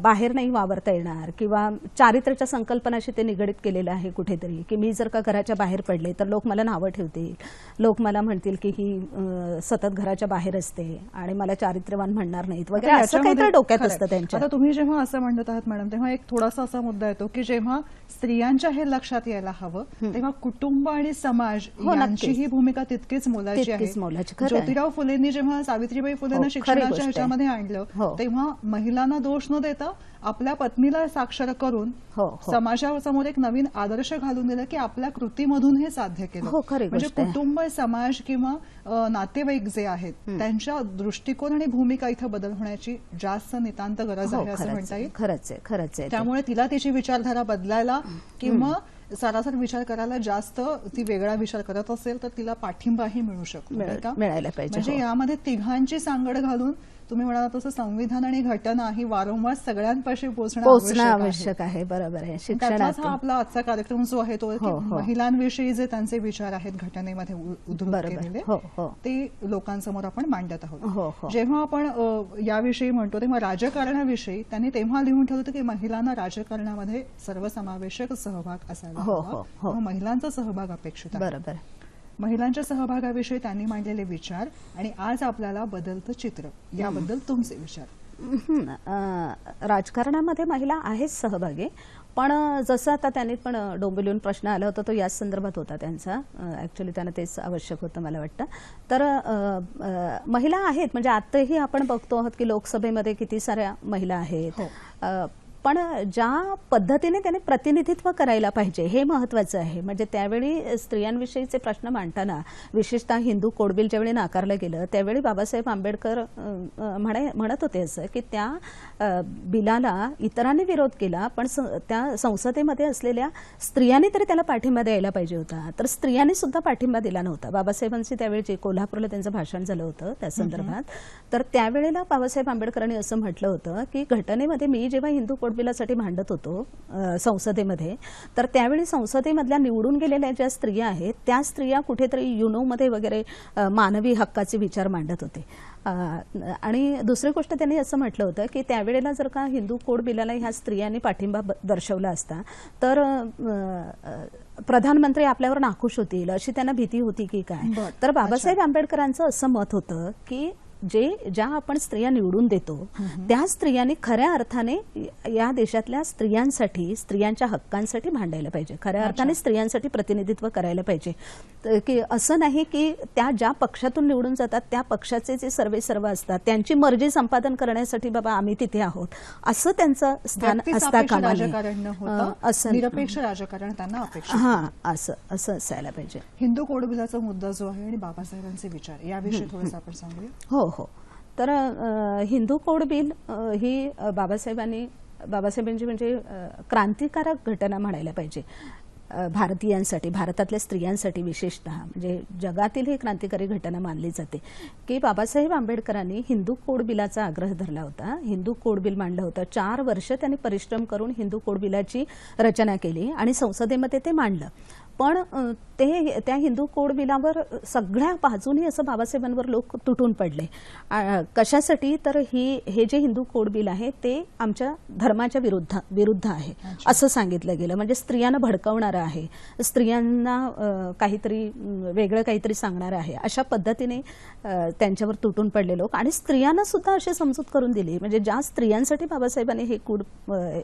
बाहेर नाही वावरता येणार किंवा चारित्र्याच्या संकल्पनाशी ते निगडीत केलेलं आहे कुठेतरी की मी जर का घराच्या बाहेर पडले तर लोक मला नावं ठेवतील, लोक मला म्हणतील की ही सतत घराच्या बाहेर असते आणि मला चारित्र्यवान म्हणणार नाहीत वगैरे, असं काहीतरी डोक्यात असतं त्यांच्या. आता तुम्ही जेव्हा असं म्हणत आहात मॅडम तेव्हा एक थोडासा असा मुद्दा येतो की जेव्हा स्त्रियांच्या हे लक्षात यायला हवं तेव्हा कुटुंब आणि समाज यांची ही भूमिका तितकीच मोलाची आहे. ज्योतिराव फुलेंनी जेव्हा सावित्रीबाई फुलेंना शिक्षणाच्या ह्याच्यामध्ये आणलं तेव्हा महिलांना दोष न देता आपल्या पत्नीला साक्षर करून समाजासमोर एक नवीन आदर्श घालून दिला की आपल्या कृतीमधून हे साध्य केलं. म्हणजे कुटुंब, समाज किंवा नातेवाईक जे आहेत त्यांच्या दृष्टिकोन आणि भूमिका इथं बदल होण्याची जास्त नितांत गरज आहे असं म्हणता येईल. खरंच आहे. त्यामुळे तिला तिची विचारधारा बदलायला किंवा सरासर विचार करायला जास्त ती वेगळा विचार करत असेल तर तिला पाठिंबाही मिळू शकतो, मिळायला पाहिजे. म्हणजे यामध्ये तिघांची सांगड घालून तुम्ही म्हणाला तसं संविधान आणि घटना ही वारंवार सगळ्यांपाशी पोहोचणं आवश्यक आहे. बरोबर आहे. शिक्षणाचा हा आपला आजचा कार्यक्रम जो आहे तो महिलांविषयी जे त्यांचे विचार आहेत घटनेमध्ये उद्धृत केलेले ते लोकांसमोर आपण मांडत आहोत. जेव्हा आपण याविषयी म्हणतो तेव्हा राजकारणाविषयी त्यांनी तेव्हा लिहून ठेवलं होतं की महिलांना राजकारणामध्ये सर्वसमावेशक सहभाग असायला हवा, महिलांचा सहभाग अपेक्षित आहे. बरोबर. महिलांच्या सहभागाविषयी त्यांनी मांडलेले विचार आणि आज आपल्याला बदलतं चित्र याबद्दल तुमचे विचार. राजकारणामध्ये महिला आहेच सहभागी, पण जसं आता त्यांनी पण डोंबिवलीहून प्रश्न आला होता तो याच संदर्भात होता त्यांचा. ऍक्च्युली त्यांना तेच आवश्यक होतं मला वाटतं. तर महिला आहेत म्हणजे आताही आपण बघतो आहोत की लोकसभेमध्ये किती साऱ्या महिला आहेत. पण ज्या पद्धतीने त्याने प्रतिनिधित्व करायला पाहिजे हे महत्वाचं आहे. म्हणजे त्यावेळी स्त्रियांविषयीचे प्रश्न मांडताना विशेषतः हिंदू कोड बिल ज्यावेळी नाकारलं गेलं त्यावेळी बाबासाहेब आंबेडकर म्हणत होते असं की त्या बिलाला इतरांनी विरोध केला पण त्या संसदेमध्ये असलेल्या स्त्रियांनी तरी त्याला पाठिंबा द्यायला पाहिजे होता. तर स्त्रियांनी सुद्धा पाठिंबा दिला नव्हता. बाबासाहेबांची त्यावेळी जे कोल्हापूरला त्यांचं भाषण झालं होतं त्या संदर्भात तर त्यावेळेला बाबासाहेब आंबेडकरांनी असं म्हटलं होतं की घटनेमध्ये मी जेव्हा हिंदू कोड बिलासाठी भांडत होतो संसदेमध्ये, तर त्यावेळी संसदेमधल्या निवडून गेलेल्या ज्या स्त्रिया आहेत त्या स्त्रिया कुठेतरी युनोमध्ये वगैरे मानवी हक्काचे विचार मांडत होते. आणि दुसरी गोष्ट त्यांनी असं म्हटलं होतं की त्यावेळेला जर का हिंदू कोड बिलाला ह्या स्त्रियांनी पाठिंबा दर्शवला असता तर प्रधानमंत्री आपल्यावर नाखुश होतील अशी त्यांना भीती होती की काय. तर बाबासाहेब आंबेडकरांचं असं मत होतं की ज्या आपण स्त्रिया निवडून देतो त्या स्त्रियांनी खऱ्या अर्थाने या देशातल्या स्त्रियांसाठी, स्त्रियांच्या हक्कांसाठी भांडायला पाहिजे, खऱ्या अर्थाने स्त्रियांसाठी प्रतिनिधित्व करायला पाहिजे. की असं नाही की त्या ज्या पक्षातून निवडून जातात त्या पक्षाचे जे सर्व असतात त्यांची मर्जी संपादन करण्यासाठी बाबा आम्ही तिथे आहोत असं त्यांचं स्थान असता कामा नये. असं निरपेक्ष राजकारण त्यांना अपेक्षा. हा, असं असायला पाहिजे. हिंदू कोड बिलाचा मुद्दा जो आहे आणि बाबासाहेबांचे विचार याविषयी थोडंसं आपण सांगूया. हो. तर हिंदू कोड बिल ही बाबासाहेबांची म्हणजे क्रांतिकारक घटना म्हणायला पाहिजे भारतीयांसाठी, भारतातल्या स्त्रियांसाठी विशेषतः. म्हणजे जगातील ही क्रांतिकारी घटना मानली जाते की बाबासाहेब आंबेडकरांनी हिंदू कोड बिलाचा आग्रह धरला होता, हिंदू कोड बिल मांडलं होतं. 4 वर्ष त्यांनी परिश्रम करून हिंदू कोड बिलाची रचना केली आणि संसदेमध्ये ते मांडलं. पण त्या हिंदू कोड बिलावर सगळ्या बाजूनी असं बाबासाहेबांवर लोक तुटून पडले. कशासाठी तर हे जे हिंदू कोड बिल आहे ते आमच्या धर्माच्या विरुद्ध आहे असं सांगितलं गेलं. म्हणजे स्त्रियांना भडकवणारं आहे, स्त्रियांना वेगळं काहीतरी सांगणारं आहे अशा पद्धतीने त्यांच्यावर तुटून पडले लोक. आणि स्त्रियांना सुद्धा अशी समजूत करून दिली, म्हणजे ज्या स्त्रियांसाठी बाबासाहेबांनी हे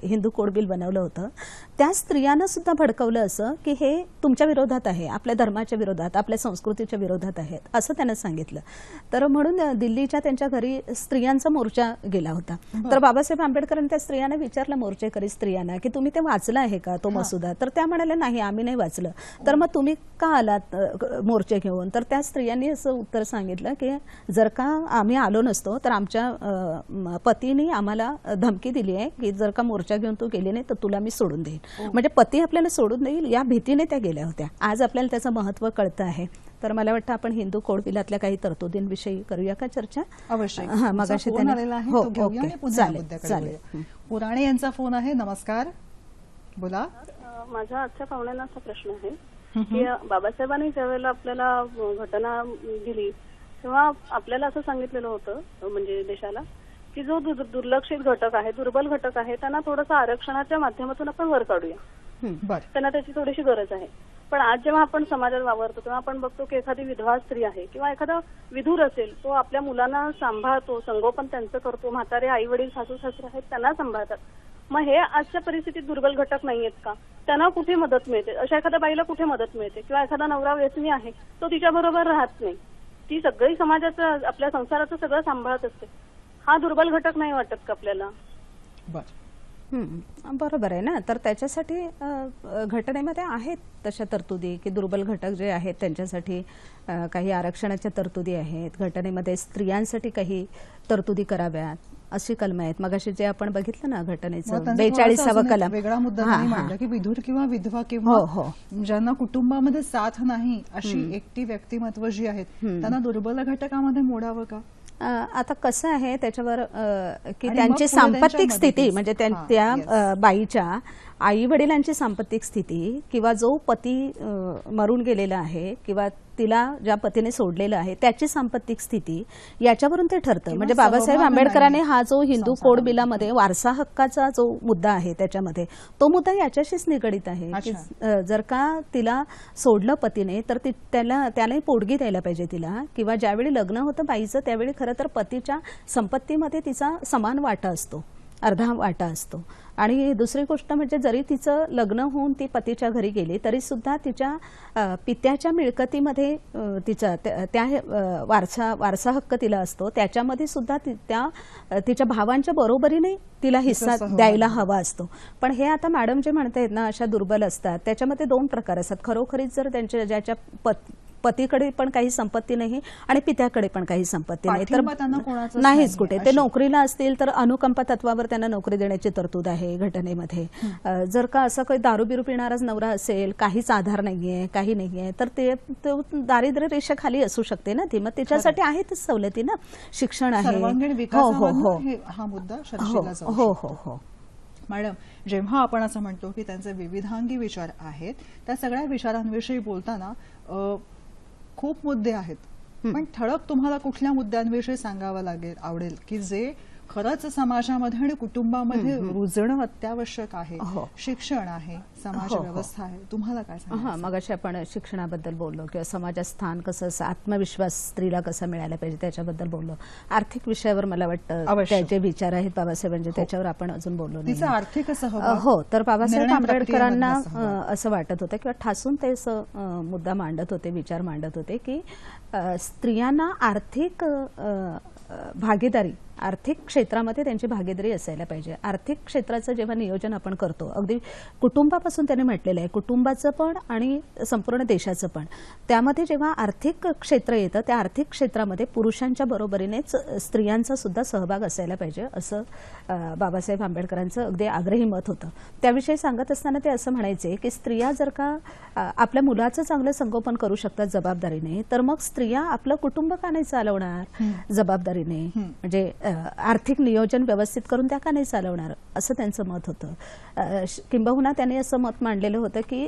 हिंदू कोड बिल बनवलं होतं त्या स्त्रियांना सुद्धा भडकवलं असं की हे तुमच्या विरोधात आहे, आपल्या धर्माच्या विरोधात, आपल्या संस्कृतीच्या विरोधात आहेत असं त्यांना सांगितलं. तर म्हणून दिल्लीच्या त्यांच्या घरी स्त्रियांचा मोर्चा गेला होता. तर बाबासाहेब आंबेडकरांनी त्या स्त्रियांना विचारलं, मोर्चेकरी स्त्रियांना, की तुम्ही ते वाचलं आहे का तो मसुदा? तर त्या म्हणाल्या नाही आम्ही नाही वाचलं. तर मग तुम्ही का आलात मोर्चे घेऊन? तर त्या स्त्रियांनी असं उत्तर सांगितलं की जर का आम्ही आलो नसतो तर आमच्या पतीने आम्हाला धमकी दिली आहे की जर का मोर्चा घेऊन तू गेली नाही तर तुला मी सोडून देईन. म्हणजे पती आपल्याला सोडून देईल या भीतीने त्या गेल्या होत्या. आज आपल्याला त्याचं महत्त्व कळतं आहे. तर मला वाटतं आपण हिंदू कोड बिलातल्या काही तरतुदींविषयी करूया का चर्चा? अवश्य. हा, मगाशी चालेल. पुराणे यांचा फोन आहे. नमस्कार, बोला. माझा आजच्या पाहुण्यांना असा प्रश्न आहे की बाबासाहेबांनी ज्यावेळेला आपल्याला घटना दिली तेव्हा आपल्याला असं सांगितलेलं होतं म्हणजे देशाला की जो दुर्लक्षित घटक आहे, दुर्बल घटक आहे त्यांना थोडंसं आरक्षणाच्या माध्यमातून आपण वर काढूया, त्यांना त्याची थोडीशी गरज आहे. पण आज जेव्हा आपण समाजात वावरतो तेव्हा आपण बघतो की एखादी विधवा स्त्री आहे किंवा एखादा विधूर असेल, तो आपल्या मुलांना सांभाळतो, संगोपन त्यांचं करतो, म्हातारे आई वडील सासू सासरे आहेत त्यांना सांभाळतात. मग हे आजच्या परिस्थितीत दुर्बल घटक नाहीयेत का? त्यांना कुठे मदत मिळते? अशा एखाद्या बाईला कुठे मदत मिळते? किंवा एखादा नवरा व्यसनी आहे, तो तिच्याबरोबर राहत नाही, ती सगळी समाजाचं आपल्या संसाराचं सगळं सांभाळत असते. हा दुर्बल घटक नाही वाटत का आपल्याला? बरोबर आहे ना. तर त्याच्यासाठी घटनेमध्ये आहेत तशा तरतुदी की दुर्बल घटक जे आहेत त्यांच्यासाठी काही आरक्षणाच्या तरतुदी आहेत. घटनेमध्ये स्त्रियांसाठी काही तरतुदी कराव्यात अशी कलम आहेत. मगाशी जे आपण बघितलं ना घटनेचं 42वा कलम, वेगळा मुद्दा मांडला की विधूर किंवा विधवा किंवा ज्यांना कुटुंबामध्ये साथ नाही अशी एकटी व्यक्तिमत्व जी आहेत त्यांना दुर्बल घटकामध्ये मोडावं का? आता कसं आहे त्याच्यावर की त्यांची सांपत्तिक स्थिती म्हणजे त्या बाईच्या आई वडिलांची सांपत्तिक स्थिती किंवा जो पती मरून गेलेला आहे किंवा तिला ज्या पतीने सोडलेलं आहे त्याची सांपत्तिक स्थिती याच्यावरून ते ठरतं. म्हणजे बाबासाहेब आंबेडकरांनी हा जो हिंदू कोड बिलामध्ये वारसा हक्काचा जो मुद्दा आहे त्याच्यामध्ये तो मुद्दा याच्याशीच निगडीत आहे की जर का तिला सोडलं पतीने तर त्यालाही पोटगी द्यायला पाहिजे तिला, किंवा ज्यावेळी लग्न होतं बाईचं त्यावेळी खरं तर पतीच्या संपत्तीमध्ये तिचा समान वाटा असतो, अर्धा वाटा असतो. आणि दुसरी गोष्ट म्हणजे जरी तिचं लग्न होऊन ती पतीच्या घरी गेली तरी सुद्धा तिच्या पित्याच्या मिळकतीमध्ये तिचा त्या वारसा हक्क तिला असतो, त्याच्यामध्ये सुद्धा तिच्या भावांच्या बरोबरीने तिला हिस्सा द्यायला हवा असतो. पण हे आता मॅडम जे म्हणतायत ना अशा दुर्बल असतात त्याच्यामध्ये 2 प्रकार असतात. खरोखरीच जर ज्याच्या पतीकडे पण काही संपत्ती नाही आणि पित्याकडे पण काही संपत्ती नाही तर नाहीच कुठे, ते नोकरीला असतील तर अनुकंपा तत्वावर त्यांना नोकरी देण्याची तरतूद आहे घटनेमध्ये. जर का असं काही दारू बिरू पिणाराच नवरा असेल, काहीच आधार नाहीये, काही नाहीये, तर ते दारिद्र्य रेषेखाली असू शकते ना ती, मग त्याच्यासाठी आहेतच सवलती ना, शिक्षण आहे. सर्वांगीण विकासावर हा मुद्दा चर्चेला जाऊ शकतो. मॅडम, जेव्हा आपण असं म्हणतो की त्यांचे विविधांगी विचार आहेत, त्या सगळ्या विचारांविषयी बोलताना खूप मुद्दे आहेत, पण ठळक तुम्हाला कुठल्या मुद्द्यांविषयी सांगावं आवडेल की जे खरंच समाजामध्ये आणि कुटुंबामध्ये रुजणं अत्यावश्यक आहे? शिक्षण आहे, समाज व्यवस्था आहे, तुम्हाला काय सांगायचं? मगाशी आपण शिक्षणाबद्दल बोललो किंवा समाजात स्थान कसं, आत्मविश्वास स्त्रीला कसा मिळायला पाहिजे त्याच्याबद्दल बोललो. आर्थिक विषयावर मला वाटतं त्याचे विचार आहेत बाबासाहेबांचे, त्याच्यावर आपण अजून बोललो नाही. तिचा आर्थिक हो, तर बाबासाहेब आंबेडकरांना असं वाटत होतं किंवा ठासून ते मुद्दा मांडत होते, विचार मांडत होते की स्त्रियांना आर्थिक भागीदारी, आर्थिक क्षेत्रामध्ये त्यांची भागीदारी असायला पाहिजे. आर्थिक क्षेत्राचं जेव्हा नियोजन आपण करतो, अगदी कुटुंबापासून त्याने म्हटलेलं आहे, कुटुंबाचं पण आणि संपूर्ण देशाचं पण, त्यामध्ये जेव्हा आर्थिक क्षेत्र येतं त्या आर्थिक क्षेत्रामध्ये पुरुषांच्या बरोबरीनेच स्त्रियांचा सुद्धा सहभाग असायला पाहिजे, असं बाबासाहेब आंबेडकरांचं अगदी आग्रही मत होतं. त्याविषयी सांगत असताना ते असं म्हणायचे की स्त्रिया जर का आपल्या मुलाचं चांगलं संगोपन करू शकतात जबाबदारीने, तर मग स्त्रिया आपलं कुटुंब का नाही चालवणार जबाबदारीने, म्हणजे आर्थिक नियोजन व्यवस्थित करून त्या का नाही चालवणार, असं त्यांचं मत होतं. किंबहुना त्यांनी असं मत मांडलेलं होतं की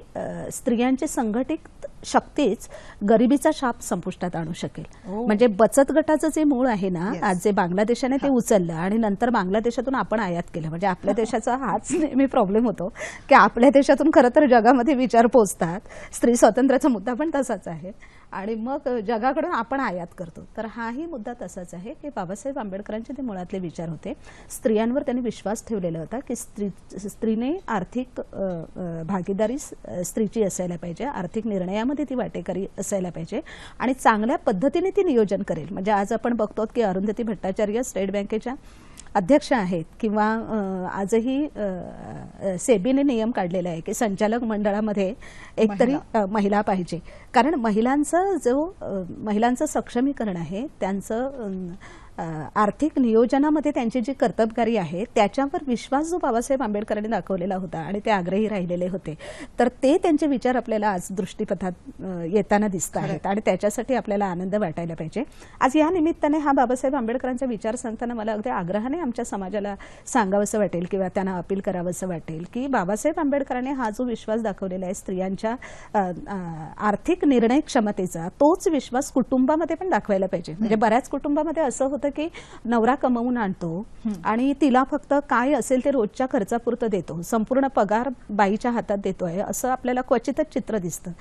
स्त्रियांची संघटित शक्तीच गरिबीचा शाप संपुष्टात आणू शकेल. म्हणजे बचत गटाचं जे मूळ आहे ना, आज जे बांगलादेशाने ते उचललं आणि नंतर बांगलादेशातून आपण आयात केलं, म्हणजे आपल्या देशाचा हाच नेहमी प्रॉब्लेम होतो की आपल्या देशातून खरं तर जगामध्ये विचार पोचतात. स्त्री स्वातंत्र्याचा मुद्दा पण तसाच आहे आणि मग जगाकडून आपण आयात करतो. तर हाही मुद्दा तसाच आहे की बाबासाहेब आंबेडकरांचे ते मुळातले विचार होते. स्त्रियांवर त्यांनी विश्वास ठेवलेला होता की स्त्रीने आर्थिक भागीदारी स्त्रीची असायला पाहिजे, आर्थिक निर्णयामध्ये ती वाटेकरी असायला पाहिजे आणि चांगल्या पद्धतीने ती नियोजन करेल. म्हणजे आज आपण बघतो की अरुंधती भट्टाचार्य स्टेट बँकेच्या अध्यक्ष आहेत किंवा आजही सेबीने नियम काढलेला आहे की संचालक मंडळामध्ये एकतरी महिला पाहिजे, कारण महिलांचं सक्षमीकरण आहे, त्यांचं आर्थिक नियोजनामध्ये त्यांची जी कर्तबगारी आहे त्याच्यावर विश्वास जो बाबासाहेब आंबेडकरांनी दाखवलेला होता आणि ते आग्रही राहिलेले होते, तर ते त्यांचे विचार आपल्याला आज दृष्टीपथात येताना दिसत आहेत आणि त्याच्यासाठी आपल्याला आनंद वाटायला पाहिजे. आज या निमित्ताने हा बाबासाहेब आंबेडकरांचा विचार सांगताना मला अगदी आग्रहाने आमच्या समाजाला सांगावंसं वाटेल किंवा त्यांना अपील करावंसं वाटेल की बाबासाहेब आंबेडकरांनी हा जो विश्वास दाखवलेला आहे स्त्रियांच्या आर्थिक निर्णय क्षमतेचा, तोच विश्वास कुटुंबामध्ये पण दाखवायला पाहिजे. म्हणजे बऱ्याच कुटुंबामध्ये असं होतं की नवरा कमवून आणतो आणि तिला फक्त काय असेल ते रोजच्या खर्चापुरतं देतो, संपूर्ण पगार बाईच्या हातात देतोय, असं आपल्याला क्वचितच चित्र दिसतं.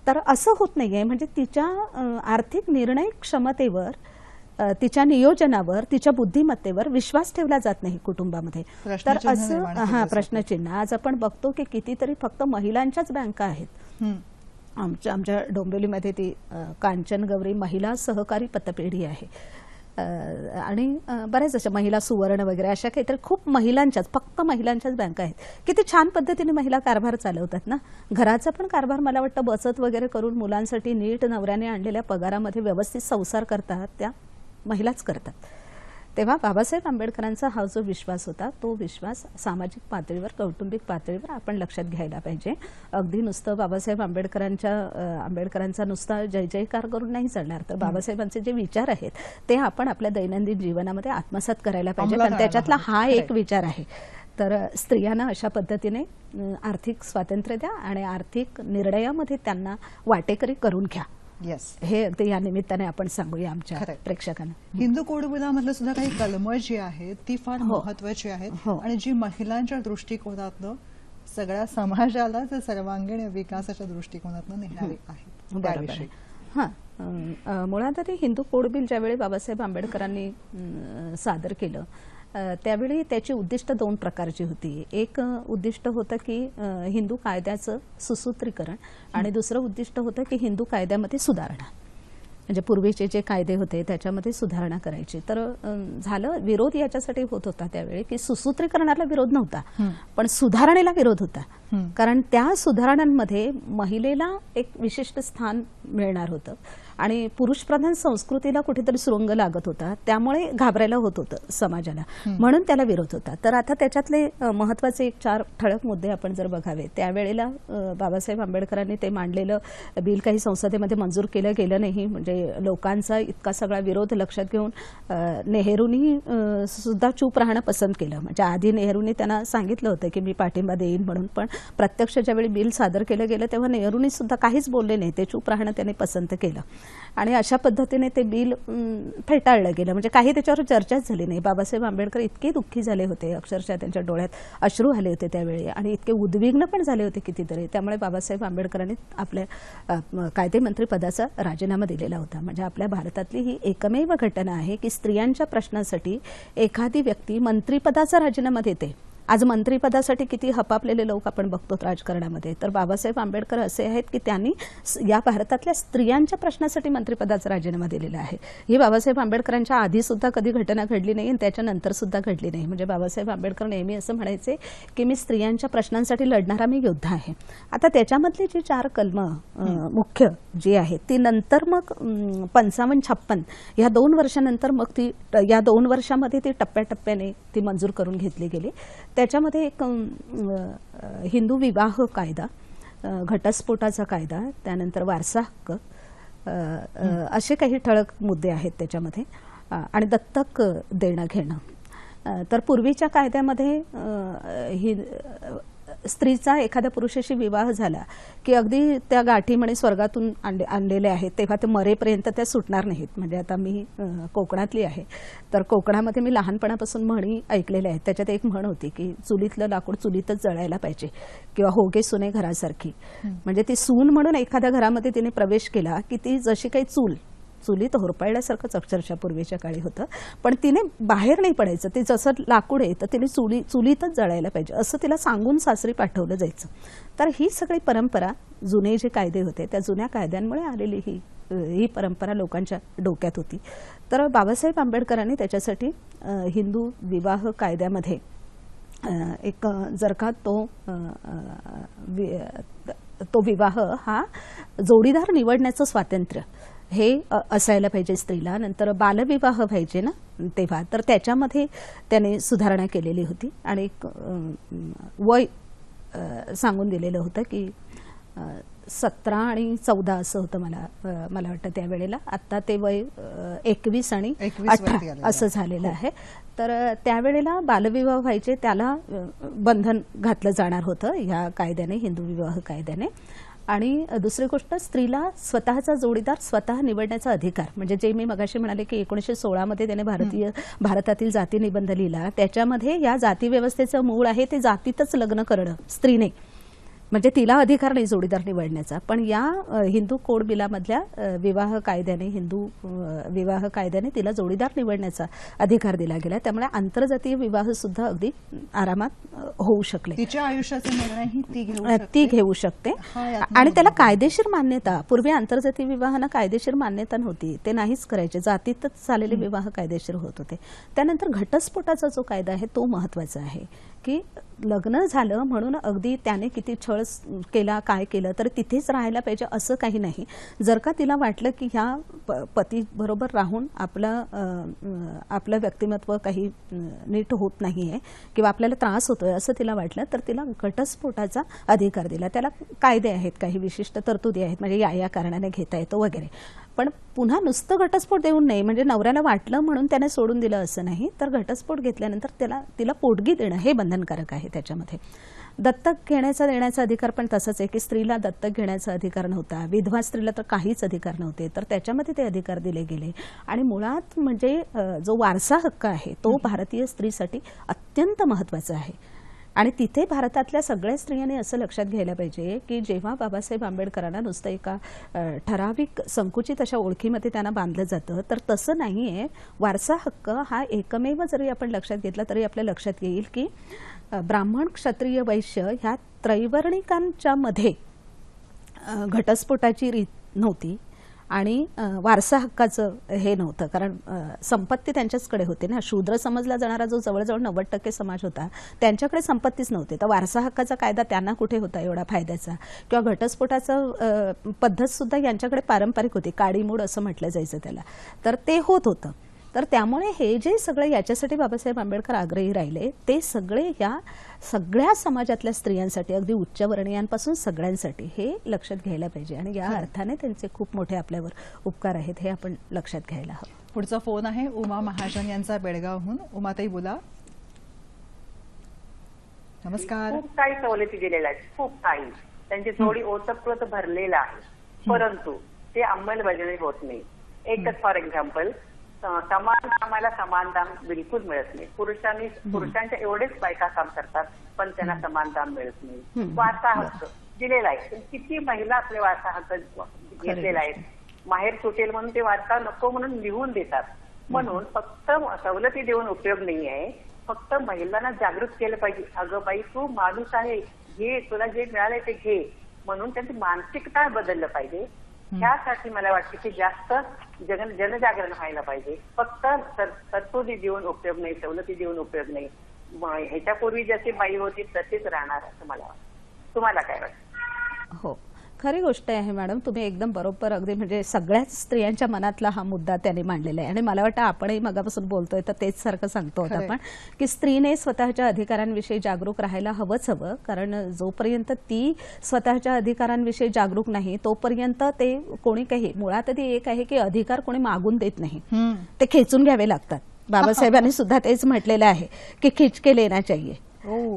तर असं होत नाहीये. म्हणजे तिच्या आर्थिक निर्णय क्षमतेवर, तिच्या नियोजनावर, तिच्या बुद्धिमत्तेवर विश्वास ठेवला जात नाही कुटुंबामध्ये. तर असं प्रश्नचिन्ह आज आपण बघतो की कितीतरी फक्त महिलांच्याच बँका आहेत. आमच्या डोंबिवलीमध्ये ती कांचनगौरी महिला सहकारी पतपेढी आहे आणि बऱ्याच अशा महिला सुवर्ण वगैरे अशा काहीतरी खूप फक्त महिलांच्याच बँका आहेत. किती छान पद्धतीने महिला कारभार चालवतात ना. घराचा पण कारभार मला वाटतं बचत वगैरे करून मुलांसाठी नीट नवऱ्याने आणलेल्या पगारामध्ये व्यवस्थित संसार करतात त्या महिलाच करतात. तेव्हा बाबासाहेब आंबेडकरांचा हा जो विश्वास होता तो विश्वास सामाजिक पातळीवर, कौटुंबिक पातळीवर आपण लक्षात घ्यायला पाहिजे. अगदी नुसतं बाबासाहेब आंबेडकरांचा नुसता जय जयकार करून नाही चालणार, तर बाबासाहेबांचे जे विचार आहेत ते आपण आपल्या दैनंदिन जीवनामध्ये आत्मसात करायला पाहिजे. पण त्याच्यातला हा एक विचार आहे. तर स्त्रियांना अशा पद्धतीने आर्थिक स्वातंत्र्य द्या आणि आर्थिक निर्णयामध्ये त्यांना वाटेकरी करून घ्या. हे अगदी या निमित्ताने आपण सांगूया आमच्या प्रेक्षकांना. हिंदू कोडविलामधलं सुद्धा काही कलमं जी आहेत ती फार महत्वाची आहेत आणि जी महिलांच्या दृष्टिकोनातनं सगळ्या समाजाला सर्वांगीण विकासाच्या दृष्टिकोनातनं नेणारी आहेत. मुळात हिंदू कोड बिल ज्यावेळी बाबासाहेब आंबेडकरांनी सादर केलं त्यावेळी त्याची उद्दिष्ट दोन प्रकारची होती. एक उद्दिष्ट होतं की हिंदू कायद्याचं सुसूत्रीकरण आणि दुसरं उद्दिष्ट होतं की हिंदू कायद्यामध्ये सुधारणा. म्हणजे पूर्वीचे जे कायदे होते त्याच्यामध्ये सुधारणा करायची. तर झालं विरोध याच्यासाठी होत होता त्यावेळी की सुसूत्रीकरणाला विरोध नव्हता पण सुधारणेला विरोध होता. कारण त्या सुधारणांमध्ये महिलेला एक विशिष्ट स्थान मिळणार होतं आणि पुरुषप्रधान संस्कृतीला कुठेतरी सुरुंग लागत होता, त्यामुळे घाबरायला होत होतं समाजाला, म्हणून त्याला विरोध होता. तर आता त्याच्यातले महत्वाचे 4 ठळक मुद्दे आपण जर बघावे, त्यावेळेला बाबासाहेब आंबेडकरांनी ते मांडलेलं बिल काही संसदेमध्ये मंजूर केलं गेलं नाही. म्हणजे लोकांचा इतका सगळा विरोध लक्षात घेऊन नेहरूंनी सुद्धा चूप राहणं पसंत केलं. म्हणजे आधी नेहरूंनी त्यांना सांगितलं होतं की मी पाठिंबा देईन म्हणून, पण प्रत्यक्ष ज्यावेळी बिल सादर केलं गेलं तेव्हा नेहरूंनी सुद्धा काहीच बोलले नाही, ते चूप राहणं त्यांनी पसंत केलं आणि अशा पद्धतीने ते बिल फेटाळलं गेलं. म्हणजे काही त्याच्यावर चर्चाच झाली नाही. बाबासाहेब आंबेडकर इतके दुःखी झाले होते, अक्षरशः त्यांच्या डोळ्यात अश्रू आले होते त्यावेळी आणि इतके उद्विग्न पण झाले होते कितीतरी. त्यामुळे बाबासाहेब आंबेडकरांनी आपल्या कायदेमंत्री पदाचा राजीनामा दिलेला होता. म्हणजे आपल्या भारतातली ही एकमेव घटना आहे की स्त्रियांच्या प्रश्नासाठी एखादी व्यक्ती मंत्रिपदाचा राजीनामा देते. आज मंत्रिपदासाठी किती हपापलेले लोक आपण बघतो राजकारणामध्ये, तर बाबासाहेब आंबेडकर असे आहेत की त्यांनी या भारतातल्या स्त्रियांच्या प्रश्नासाठी मंत्रिपदाचा राजीनामा दिलेला आहे. ही बाबासाहेब आंबेडकरांच्या आधी सुद्धा कधी घटना घडली नाही आणि त्याच्यानंतर सुद्धा घडली नाही. म्हणजे बाबासाहेब आंबेडकर नेहमी असं म्हणायचे की मी स्त्रियांच्या प्रश्नांसाठी लढणारा मी योद्धा आहे. आता त्याच्यामधली जी 4 कलमं मुख्य जी आहेत ती नंतर मग 55-56 या 2 वर्षानंतर मग ती या 2 वर्षामध्ये ती टप्प्याटप्प्याने ती मंजूर करून घेतली गेली. त्याच्यामध्ये एक हिंदू विवाह कायदा, घटस्फोटाचा कायदा, त्यानंतर वारसा हक्क असे काही ठळक मुद्दे आहेत त्याच्यामध्ये आणि दत्तक देणं घेणं. तर पूर्वीच्या कायद्यामध्ये स्त्रीचा एखाद्या पुरुषाशी विवाह झाला की अगदी त्या गाठी म्हणे स्वर्गातून आणलेल्या आहेत, तेव्हा ते मरेपर्यंत त्या सुटणार नाहीत. म्हणजे आता मी कोकणातली आहे, तर कोकणामध्ये मी लहानपणापासून म्हणी ऐकलेल्या आहेत. त्याच्यात एक म्हण होती की चुलीतलं लाकूड चुलीतच जळायला पाहिजे किंवा होगे सुने घरासारखी. म्हणजे ती सून म्हणून एखाद्या घरामध्ये तिने प्रवेश केला की ती जशी काही चुलीत होरपाळल्यासारखंच अक्षरशः पूर्वीच्या काळी होतं, पण तिने बाहेर नाही पडायचं. ते जसं लाकूड आहे तर तिने चुलीतच जळायला पाहिजे असं तिला सांगून सासरी पाठवलं जायचं. तर ही सगळी परंपरा, जुने जे कायदे होते त्या जुन्या कायद्यांमुळे आलेली ही परंपरा लोकांच्या डोक्यात होती. तर बाबासाहेब आंबेडकरांनी त्याच्यासाठी हिंदू विवाह कायद्यामध्ये एक जर का तो विवाह हा जोडीदार निवडण्याचं स्वातंत्र्य हे असायला पाहिजे स्त्रीला. नंतर बालविवाह व्हायचे ना तेव्हा, तर त्याच्यामध्ये त्याने सुधारणा केलेली होती आणि एक वय सांगून दिलेलं होतं की 17 आणि 14 असं होतं मला वाटतं त्यावेळेला. आता ते वय 21 आणि 18 असं झालेलं आहे. तर त्यावेळेला बालविवाह व्हायचे त्याला बंधन घातलं जाणार होतं ह्या कायद्याने, हिंदू विवाह कायद्याने. आणि दुसरी गोष्ट, स्त्रीला स्वतःचा जोडीदार स्वतः निवडण्याचा अधिकार. म्हणजे जे मी मगाशी म्हणाले की 1916 मध्ये त्याने भारतातील जाती निबंध लिहिला, त्याच्यामध्ये या जाती व्यवस्थेचं मूळ आहे ते जातीतच लग्न करणं स्त्रीने. म्हणजे तिला अधिकार नाही जोडीदार निवडण्याचा. पण या हिंदू कोड बिलामधल्या विवाह कायद्याने, हिंदू विवाह कायद्याने तिला जोडीदार निवडण्याचा अधिकार दिला गेला. त्यामुळे आंतरजातीय विवाह सुद्धा अगदी आरामात होऊ शकले. तिच्या आयुष्याचा निर्णयही ती घेऊ शकते आणि त्याला कायदेशीर मान्यता. पूर्वी आंतरजातीय विवाहांना कायदेशीर मान्यता नव्हती, ते नाहीच करायचे, जातीतच झालेले विवाह कायदेशीर होत होते. त्यानंतर घटस्फोटाचा जो कायदा आहे तो महत्वाचा आहे की लग्न झालं म्हणून अगदी त्याने किती छळ केला, काय केलं तर तिथेच राहायला पाहिजे असं काही नाही. जर का तिला वाटलं की ह्या पती बरोबर राहून आपलं व्यक्तिमत्व काही नीट होत नाहीये किंवा आपल्याला त्रास होतोय असं तिला वाटलं तर तिला घटस्फोटाचा अधिकार दिला. त्याला कायदे आहेत, काही विशिष्ट तरतुदी आहेत, म्हणजे या कारणाने घेता येतो वगैरे. पण पुन्हा नुसतं घटस्फोट देऊन नाही, म्हणजे नवऱ्याला वाटलं म्हणून त्याने सोडून दिलं असं नाही, तर घटस्फोट घेतल्यानंतर तिला पोटगी देणं हे बंधनकारक आहे त्याच्यामध्ये. दत्तक देण्याचा अधिकार पण तसंच आहे की स्त्रीला दत्तक घेण्याचा अधिकार नव्हता, विधवा स्त्रीला तर काहीच अधिकार नव्हते, तर त्याच्यामध्ये ते अधिकार दिले गेले. आणि मुळात म्हणजे जो वारसा हक्क आहे तो भारतीय स्त्रीसाठी अत्यंत महत्त्वाचा आहे. आणि तिथे भारतातल्या सगळ्या स्त्रियांनी असं लक्षात घ्यायला पाहिजे की जेव्हा बाबासाहेब आंबेडकरांना नुसतं एका ठराविक संकुचित अशा ओळखीमध्ये त्यांना बांधलं जातं, तर तसं नाहीये. वारसा हक्क हा एकमेव जरी आपण लक्षात घेतला तरी आपल्या लक्षात येईल की ब्राह्मण, क्षत्रिय, वैश्य ह्या त्रैवर्णिकांच्या मध्ये घटस्फोटाची रीत नव्हती आणि वारसा हक्काचं हे नव्हतं, कारण संपत्ती त्यांच्याचकडे होती ना. शूद्र समजला जाणारा जो जवळजवळ 90% समाज होता त्यांच्याकडे संपत्तीच नव्हती, तर वारसा हक्काचा कायदा त्यांना कुठे होता एवढा फायद्याचा? किंवा घटस्फोटाचा पद्धत सुद्धा यांच्याकडे पारंपरिक होती, काडीमोड असं म्हटलं जायचं त्याला, तर ते होत होतं. तर त्यामुळे हे जे सगळे याच्यासाठी बाबासाहेब आंबेडकर आग्रही राहिले, ते सगळे या सगळ्या समाजातल्या स्त्रियांसाठी, अगदी उच्चवर्णीयांपासून सगळ्यांसाठी हे लक्षात घ्यायला पाहिजे. आणि या अर्थाने त्यांचे खूप मोठे आपल्यावर उपकार आहेत, हे आपण लक्षात घ्यायला हवं. पुढचा फोन आहे उमा महाजन यांचा बेळगावहून. उमाताई बोला. नमस्कार. खूप काही सवलती दिलेल्या आहेत, खूप काही त्यांची थोडी ओतप्रोत भरलेलं आहे, परंतु ते अंमलबजावणी होत नाही. एकच फॉर एक्झाम्पल, समान कामाला समान दाम बिलकुल मिळत नाही. पुरुषांच्या एवढेच बायका काम करतात, पण त्यांना समान दाम मिळत नाही. वारसा हक्क दिलेला आहे, पण किती महिला आपले वारसा हक्क घेतलेला आहे. माहेर सुटेल म्हणून ते वारसा नको म्हणून लिहून देतात. म्हणून फक्त सवलती देऊन उपयोग नाही आहे, फक्त महिलांना जागृत केलं पाहिजे. अगं बाई, तू माणूस आहे, घे, तुला जे मिळालंय ते घे, म्हणून त्यांची मानसिकता बदललं पाहिजे. ह्यासाठी मला वाटतं की जास्त जनजागरण व्हायला पाहिजे. फक्त तरतुदी देऊन उपयोग नाही, सवलती देऊन उपयोग नाही. ह्याच्यापूर्वी जशी बाई होती तशीच राहणार असं मला वाटतं. तुम्हाला काय वाटतं? हो, खरी गोष्ट आहे मॅडम, तुम्ही एकदम बरोबर, अगदी म्हणजे सगळ्याच स्त्रियांच्या मनातला हा मुद्दा त्यांनी मांडलेला आहे. आणि मला वाटतं आपणही मगापासून बोलतोय तर तेच सारखं सांगतो होत आपण, की स्त्रीने स्वतःच्या अधिकारांविषयी जागरूक राहायला हवंच हवं. कारण जोपर्यंत ती स्वतःच्या अधिकारांविषयी जागरूक नाही तोपर्यंत ते कोणी काही, मुळात ते एक आहे की अधिकार कोणी मागून देत नाही, ते खेचून घ्यावे लागतात. बाबासाहेबांनी सुद्धा तेच म्हटलेलं आहे की खिच के लेना चाहिए.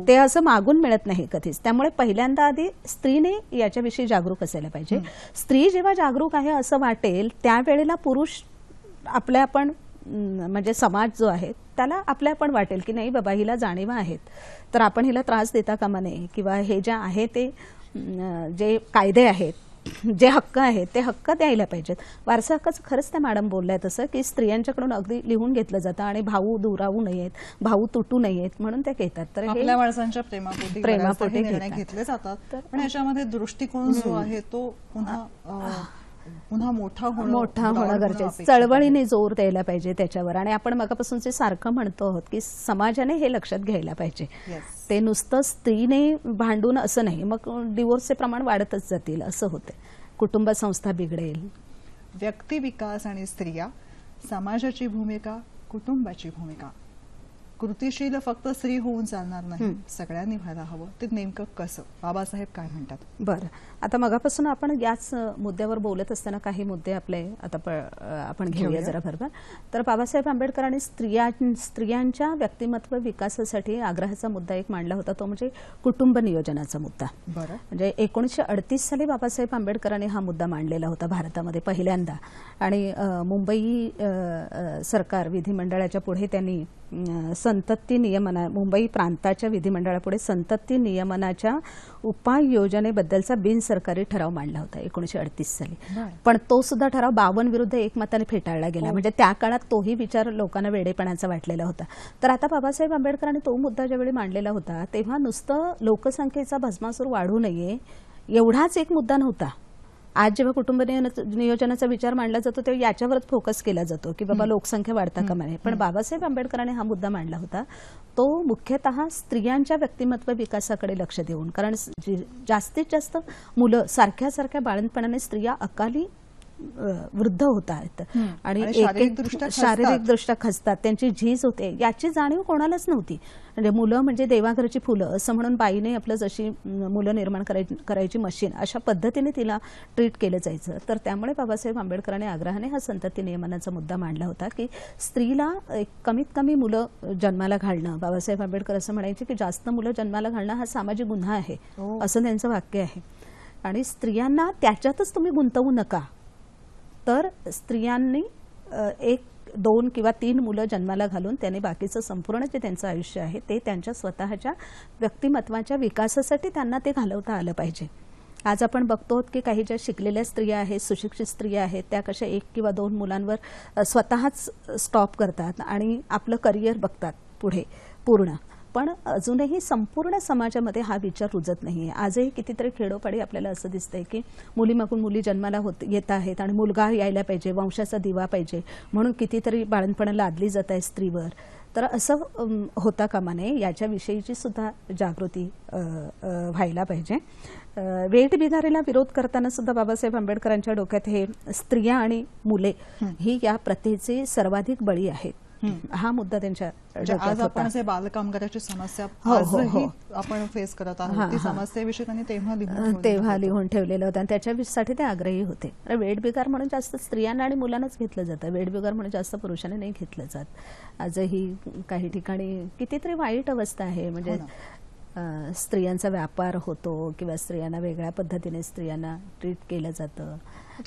ते असं मागून मिळत नाही कधीच. त्यामुळे पहिल्यांदा आधी स्त्रीने याच्याविषयी जागरूक असायला पाहिजे. स्त्री जेव्हा जागरूक आहे असं वाटेल त्यावेळेला पुरुष आपल्या आपण म्हणजे समाज जो आहे त्याला आपल्या पण वाटेल की नाही बाबा, हिला जाणीवा आहेत, तर आपण हिला त्रास देता कामा नये. किंवा हे जे आहे ते जे कायदे आहेत, जे हक्क आहेत ते हक्क द्यायला पाहिजेत. वारसा हक्काचं खरंच त्या मॅडम बोलल्या तसं की स्त्रियांच्याकडून अगदी लिहून घेतलं जातं आणि भाऊ दुरावू नयेत, भाऊ तुटू नयेत म्हणून ते घेतात. तर आपल्या माणसांच्या प्रेमापोटी निर्णय घेतले जातात. पण याच्यामध्ये दृष्टिकोन जो आहे तो पुन्हा मोठा होणं गरजेचं. चळवळीने जोर द्यायला पाहिजे त्याच्यावर. आणि आपण मगापासून जे सारखं म्हणतो आहोत की समाजाने हे लक्षात घ्यायला पाहिजे. ते नुसतं स्त्रीने भांडून असं नाही, मग डिवोर्सचे प्रमाण वाढतच जातील असं होते. कुटुंब संस्था बिघडेल. व्यक्ती विकास आणि स्त्रिया, समाजाची भूमिका, कुटुंबाची भूमिका. कृतिशील फक्त स्त्री होऊन चालणार नाही, सगळ्यांनी व्हायला हवं. ते नेमकं कसं, बाबासाहेब काय म्हणतात? बरं, आता मगापासून आपण याच मुद्द्यावर बोलत असताना काही मुद्दे आपले आता आपण घेऊया जरा बरोबर. तर बाबासाहेब आंबेडकरांनी स्त्रियांच्या व्यक्तिमत्व विकासासाठी आग्रहाचा मुद्दा एक मांडला होता, तो म्हणजे कुटुंब नियोजनाचा मुद्दा. बरं, म्हणजे 1938 साली बाबासाहेब आंबेडकरांनी हा मुद्दा मांडलेला होता भारतामध्ये पहिल्यांदा. आणि मुंबई सरकार विधिमंडळाच्या पुढे त्यांनी संतती नियमना, मुंबई प्रांताच्या विधिमंडळापुढे संतती नियमनाच्या उपाययोजनेबद्दलचा बिनसरकारी ठराव मांडला होता 1938 साली. पण तो सुद्धा ठराव 52 विरुद्ध 1 मताने फेटाळला गेला. म्हणजे त्या काळात तोही विचार लोकांना वेडेपणाचा वाटलेला होता. तर आता बाबासाहेब आंबेडकरांनी तो मुद्दा ज्यावेळी मांडलेला होता तेव्हा नुसतं लोकसंख्येचा भस्मासूर वाढू नये एवढाच एक मुद्दा नव्हता. आज जेव्हा कुटुंब नियोजनाचा विचार मांडला जातो तेव्हा याच्यावरच फोकस केला जातो की बाबा लोकसंख्या वाढता कामा नये. पण बाबासाहेब आंबेडकरांनी हा मुद्दा मांडला होता तो मुख्यतः स्त्रियांच्या व्यक्तिमत्व विकासाकडे लक्ष देऊन. कारण जास्तीत जास्त मुलं सारख्या बाळंतपणाने स्त्रिया अकाली वृद्ध होत आहेत आणि शारीरिकदृष्ट्या खचतात, त्यांची झीज होते, याची जाणीव कोणालाच नव्हती. म्हणजे मुलं म्हणजे देवाघरची फुलं असं म्हणून बाईने आपलं जशी मुलं निर्माण करायची मशीन अशा पद्धतीने तिला ट्रीट केलं जायचं. तर त्यामुळे बाबासाहेब आंबेडकरांनी आग्रहाने हा संतती नियमनाचा मुद्दा मांडला होता की स्त्रीला कमीत कमी मुलं जन्माला घालणं. बाबासाहेब आंबेडकर असं म्हणायचे की जास्त मुलं जन्माला घालणं हा सामाजिक गुन्हा आहे असं त्यांचं वाक्य आहे. आणि स्त्रियांना त्याच्यातच तुम्ही गुंतवू नका. तर स्त्रियांनी 1, 2 किंवा 3 मुलं जन्माला घालून त्याने बाकीचं संपूर्ण जे त्यांचं आयुष्य आहे ते त्यांच्या स्वतःच्या व्यक्तिमत्वाच्या विकासासाठी त्यांना ते घालवता आलं पाहिजे. आज आपण बघतो की काही ज्या शिकलेल्या स्त्रिया आहेत, सुशिक्षित स्त्रिया आहेत, त्या कशा 1 किंवा 2 मुलांवर स्वतःच स्टॉप करतात आणि आपलं करिअर बघतात पुढे पूर्ण. पण अजूनही संपूर्ण समाजामध्ये हा विचार रुजत नाहीये. आजही कितीतरी खेडोपाडी आपल्याला असं दिसतंय की मुलीमागून मुली जन्माला येत आहेत आणि मुलगा यायला पाहिजे, वंशाचा दिवा पाहिजे म्हणून कितीतरी बाळणपणं लादली जात आहे स्त्रीवर. तर असं होता कामा नये, याच्याविषयीची सुद्धा जागृती व्हायला पाहिजे. वेठबिगारीला विरोध करताना सुद्धा बाबासाहेब आंबेडकरांच्या डोक्यात हे स्त्रिया आणि मुले ही या प्रथेचे सर्वाधिक बळी आहेत हा मुद्दा त्यांच्या डोक्यात आज आपण होता. जे बालकामगाराची समस्या हो, हो, आजही हो. आपण फेस करत हा, आहोत ती हा. समस्येविषयी त्यांनी तेव्हा तेव्हा लिहून ठेवलेलं होतं आणि त्याच्यासाठी ते आग्रही होते. वेठबिगार म्हणून जास्त स्त्रियांना आणि मुलांनाच घेतलं जातं, वेठबिगार म्हणून जास्त पुरुषांना नाही घेतलं जात. आजही काही ठिकाणी कितीतरी वाईट अवस्था आहे. म्हणजे स्त्रियांचा व्यापार होतो किंवा स्त्रियांना वेगळ्या पद्धतीने स्त्रियांना ट्रीट केलं जातं.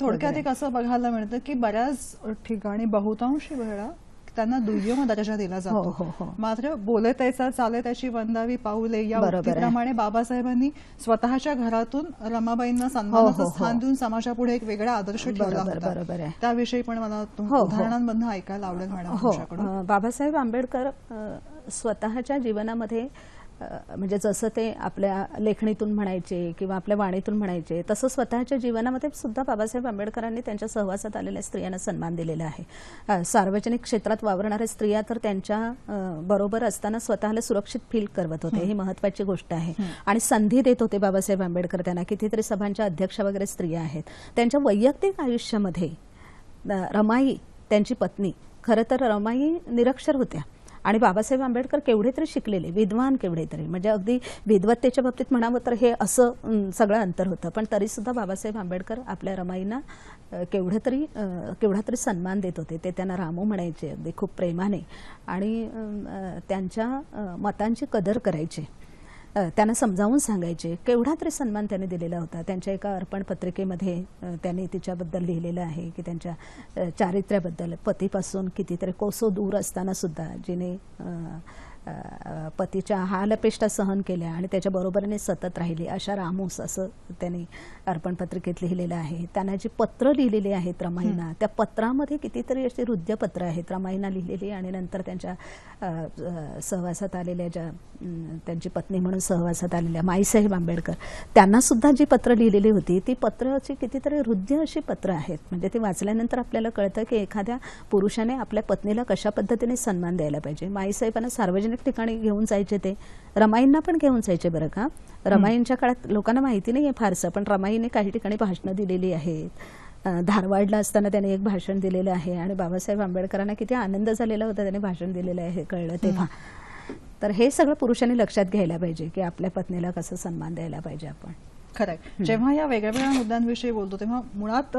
थोडक्यात एक असं बघायला मिळतं की बऱ्याच ठिकाणी बहुतांशी वेळा त्यांना दुय्यम दर्जा दिला हो, जातो. हो. मात्र बोले त्याचा चाले त्याची वंदावी पाऊले या बरोबर आहे. उक्तीप्रमाणे बाबासाहेबांनी स्वतःच्या घरातून रमाबाईंना सन्मानाचं हो. स्थान देऊन समाजापुढे एक वेगळा आदर्श ठेवला बरोबर होता. आहे. त्याविषयी पण मला हो. उदाहरणांमधून ऐकायला आवडेल मॅडम हो. तुमच्याकडून. बाबासाहेब आंबेडकर स्वतःच्या जीवनामध्ये म्हणजे जसं ते आपल्या लेखणीतून म्हणायचे किंवा आपल्या वाणीतून म्हणायचे तसं स्वतःच्या जीवनामध्ये सुद्धा बाबासाहेब आंबेडकरांनी त्यांच्या सहवासात आलेल्या स्त्रियांना सन्मान दिलेला आहे. सार्वजनिक क्षेत्रात वावरणाऱ्या स्त्रिया तर त्यांच्या बरोबर असताना स्वतःला सुरक्षित फील करवत होते, ही महत्वाची गोष्ट आहे. आणि संधी देत होते बाबासाहेब आंबेडकर त्यांना. कितीतरी सभांच्या अध्यक्षा वगैरे स्त्रिया आहेत. त्यांच्या वैयक्तिक आयुष्यामध्ये रमाई त्यांची पत्नी, खरं तर रमाई निरक्षर होत्या आणि बाबासाहेब आंबेडकर केवढे तरी शिकलेले, विद्वान केवढे तरी, म्हणजे अगदी विद्वत्तेच्या बाबतीत म्हणावं तर हे असं सगळं अंतर होतं. पण तरी सुद्धा बाबासाहेब आंबेडकर आपल्या रमाईंना केवढा तरी सन्मान देत होते. ते त्यांना रामू म्हणायचे अगदी खूप प्रेमाने आणि त्यांच्या मतांची कदर करायचे, त्यांना समजावून सांगायचे. केवढा तरी सन्मान त्यांनी दिलेला होता. त्यांच्या एका अर्पण पत्रिकेमध्ये त्यांनी तिच्याबद्दल लिहिलेलं आहे की त्यांच्या चारित्र्याबद्दल, पतीपासून कितीतरी कोसो दूर असताना सुद्धा जिने पतीच्या हालअपेष्टा सहन केल्या आणि त्याच्या बरोबरीने सतत राहिली अशा रामूस, असं त्यांनी अर्पण पत्रिकेत लिहिलेलं आहे. त्यांना जी पत्र लिहिलेली आहेत रमाईंना, त्या पत्रामध्ये कितीतरी अशी हृदयपत्र आहेत रमाईंना लिहिलेली आणि नंतर त्यांच्या सहवासात आलेल्या ज्या त्यांची पत्नी म्हणून सहवासात आलेल्या माईसाहेब आंबेडकर, त्यांना सुद्धा जी पत्र लिहिलेली होती ती पत्राची कितीतरी हृदय अशी पत्र आहेत. म्हणजे ती वाचल्यानंतर आपल्याला कळतं की एखाद्या पुरुषाने आपल्या पत्नीला कशा पद्धतीने सन्मान द्यायला पाहिजे. माईसाहेबांना सार्वजनिक ठिकाणी घेऊन जायचे, ते रमाईंना पण घेऊन जायचे बरं का. रमाईंच्या काळात लोकांना माहिती नाहीये फारसं, पण रमाईने काही ठिकाणी भाषणं दिलेली आहेत. धारवाडला असताना त्याने एक भाषण दिलेलं आहे आणि बाबासाहेब आंबेडकरांना किती आनंद झालेला होता त्याने भाषण दिलेलं आहे हे कळलं तेव्हा. तर हे सगळं पुरुषांनी लक्षात घ्यायला पाहिजे की आपल्या पत्नीला कसं सन्मान द्यायला पाहिजे आपण. खरंय. जेव्हा या वेगळ्या मुद्द्यांविषयी बोलतो तेव्हा मुळात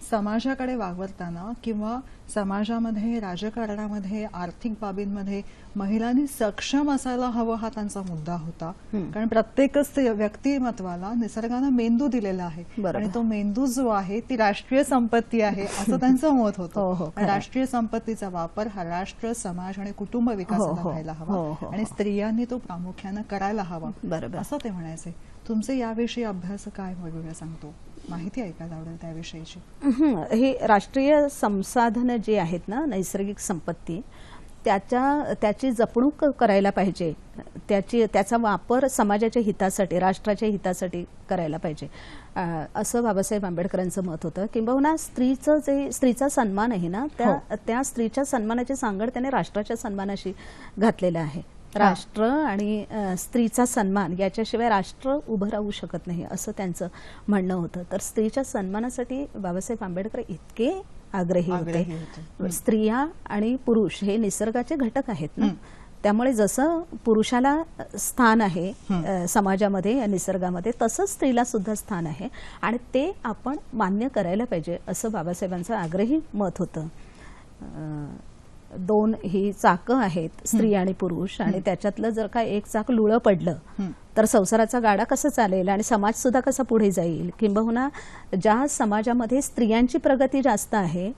समाजाकडे वावरताना किंवा समाजामध्ये, राजकारणामध्ये, आर्थिक बाबींमध्ये महिलांनी सक्षम असायला हवं हा त्यांचा मुद्दा होता. कारण प्रत्येकच व्यक्तिमत्वाला निसर्गानं मेंदू दिलेला आहे आणि तो मेंदू जो आहे ती राष्ट्रीय संपत्ती आहे असं त्यांचं मत होतं. राष्ट्रीय संपत्तीचा वापर हा राष्ट्र, समाज आणि कुटुंब विकासाला व्हायला हवा आणि स्त्रियांनी तो प्रामुख्यानं करायला हवा असं ते म्हणायचे. तुमचे याविषयी अभ्यास काय वेगवेगळं सांगतो, माहिती ऐकायला आवडेल त्याविषयीची. हे राष्ट्रीय संसाधनं जी आहेत ना, नैसर्गिक संपत्ती, त्याची जपणूक करायला पाहिजे. त्याचा वापर समाजाच्या हितासाठी, राष्ट्राच्या हितासाठी करायला पाहिजे असं बाबासाहेब आंबेडकरांचं मत होतं. किंबहुना स्त्रीचा सन्मान आहे ना, त्या स्त्रीच्या सन्मानाची सांगड त्याने राष्ट्राच्या सन्मानाशी घातलेला आहे. राष्ट्र आणि स्त्रीचा सन्मान याच्याशिवाय राष्ट्र उभं राहू शकत नाही असं त्यांचं म्हणणं होतं. तर स्त्रीच्या सन्मानासाठी बाबासाहेब आंबेडकर इतके आग्रही होते. स्त्रिया आणि पुरुष हे निसर्गाचे घटक आहेत ना, त्यामुळे जसं पुरुषाला स्थान आहे समाजामध्ये या निसर्गामध्ये, तसंच स्त्रीला सुद्धा स्थान आहे आणि ते आपण मान्य करायला पाहिजे असं बाबासाहेबांचं आग्रही मत होतं. दोन ही चाकं आहेत, स्त्री आणि पुरुष, आणि त्याच्यातलं जर का एक चाक लुळं पडलं तर संसाराचा गाडा कसा चालेल आणि समाज सुद्धा कसा पुढे जाईल. किंबहुना ज्या समाजामध्ये स्त्रियांची प्रगती जास्त आहे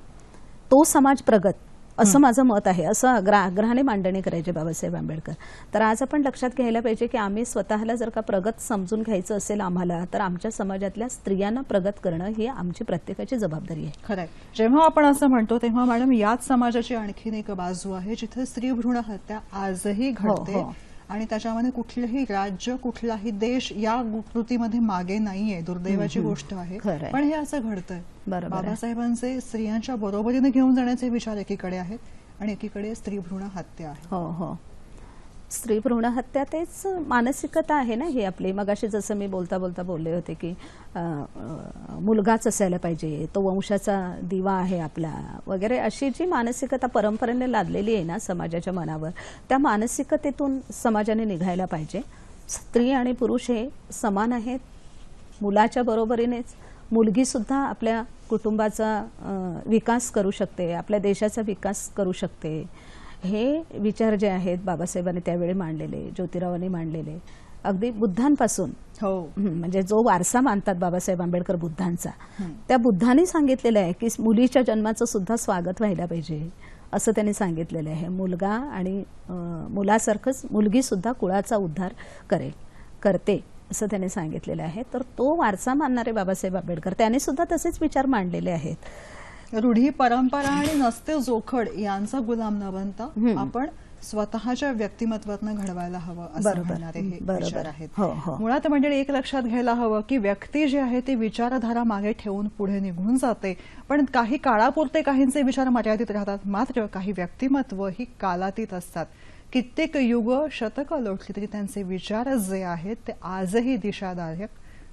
तो समाज प्रगत, असं माझं मत आहे, असं आग्रहाने मांडणी करायचे बाबासाहेब आंबेडकर. तर आज आपण लक्षात घ्यायला पाहिजे की आम्ही स्वतःला जर का प्रगत समजून घ्यायचं असेल आम्हाला, तर आमच्या समाजातल्या स्त्रियांना प्रगत करणं ही आमची प्रत्येकाची जबाबदारी आहे. खरंय. जेव्हा आपण असं म्हणतो तेव्हा मॅडम याच समाजाची आणखीन एक बाजू आहे जिथे स्त्री भ्रूण हत्या आजही घडते आणि त्याच्यामध्ये कुठलंही राज्य कुठलाही देश या कृतीमध्ये मागे नाहीये. दुर्दैवाची गोष्ट आहे, खरंय. पण हे असं घडतंय. बरोबर आहे. बाबासाहेबांचे स्त्रियांच्या बरोबरीने घेऊन जाण्याचे विचार एकीकडे आहेत आणि एकीकडे स्त्री भ्रूण हत्या आहे. हो हो, स्त्री भ्रूण हत्या तेच मानसिकता आहे ना ही आपली. मगाशी जसं मी बोलता बोलता बोलले होते की मुलगाच असायला पाहिजे, तो वंशाचा दिवा आहे आपला वगैरे, अशी जी मानसिकता परंपरेने लादलेली आहे ना समाजाच्या मनावर, त्या मानसिकतेतून समाजाने निघायला पाहिजे. स्त्री आणि पुरुष हे समान आहेत. मुलाच्या बरोबरीनेच मुलगी सुद्धा आपल्या कुटुंबाचा विकास करू शकते, आपल्या देशाचा विकास करू शकते. हे विचार जे आहेत बाबासाहेबांनी त्यावेळी मांडलेले, ज्योतिरावांनी मांडलेले, अगदी बुद्धांपासून, हो, म्हणजे जो वारसा मानतात बाबासाहेब आंबेडकर बुद्धांचा, त्या बुद्धांनी सांगितलेलं आहे की मुलीच्या जन्माचं सुद्धा स्वागत व्हायला पाहिजे, असं त्यांनी सांगितलेलं आहे. मुलगा आणि मुलासारखंच मुलगी सुद्धा कुळाचा उद्धार करते असं त्यांनी सांगितलेलं आहे. तर तो वारसा मानणारे बाबासाहेब आंबेडकर त्यांनी सुद्धा तसेच विचार मांडलेले आहेत. रूढी परंपरा आणि नसते जोखड यांचा गुलाम न बनता आपण स्वतःच्या व्यक्तिमत्वातनं घडवायला हवं असं म्हणणारे हे विचार आहेत. हो, हो. मुळात मंडळी एक लक्षात घ्यायला हवं की व्यक्ती जी आहे ती विचारधारा मागे ठेवून पुढे निघून जाते, पण काही काळापुरते काहींचे विचार मर्यादित राहतात. मात्र काही व्यक्तिमत्व ही कालातीत असतात. कित्येक युग शतकं लोटली तरी त्यांचे विचार जे आहेत ते आजही दिशादायक,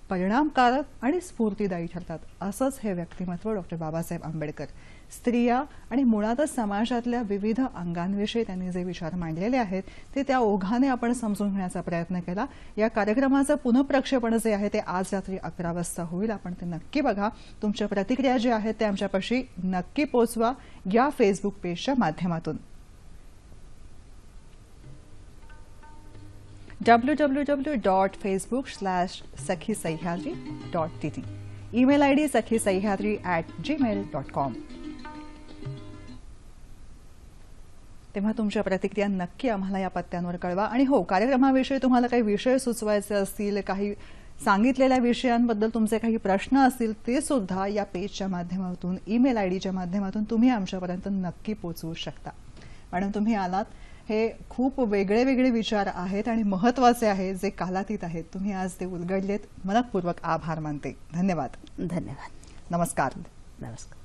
परिणामकारक आणि स्फूर्तिदायी ठरतात. असंच हे व्यक्तिमत्व डॉक्टर बाबासाहेब आंबेडकर. स्त्रिया आणि मुळातच समाजातल्या विविध अंगांविषयी त्यांनी जे विचार मांडलेले आहेत ते त्या ओघाने आपण समजून घेण्याचा प्रयत्न केला. या कार्यक्रमाचं पुनःप्रक्षेपण जे आहे ते आज रात्री 11 वाजता होईल. आपण ते नक्की बघा. तुमच्या प्रतिक्रिया ज्या आहेत ते आमच्यापाशी नक्की पोचवा या फेसबुक पेजच्या माध्यमातून. www.facebook/sakhisayhadri.tt email ID sakhisayhadri@gmail.com. तेव्हा तुमच्या प्रतिक्रिया नक्की आम्हाला या पत्त्यांवर कळवा. आणि हो, कार्यक्रमाविषयी तुम्हाला काही विषय सुचवायचे असतील, काही सांगितलेल्या विषयांबद्दल तुमचे काही प्रश्न असतील, ते सुद्धा या पेजच्या माध्यमातून, ईमेल आयडीच्या माध्यमातून तुम्ही आमच्यापर्यंत नक्की पोहोचवू शकता. मॅडम, तुम्ही आलात. हे खूप वेगळे वेगळे विचार आहेत आणि महत्त्वाचे आहेत जे कालातीत आहेत. तुम्ही आज ते उलगडलेत. मनःपूर्वक आभार मानते. धन्यवाद. धन्यवाद. नमस्कार. नमस्कार.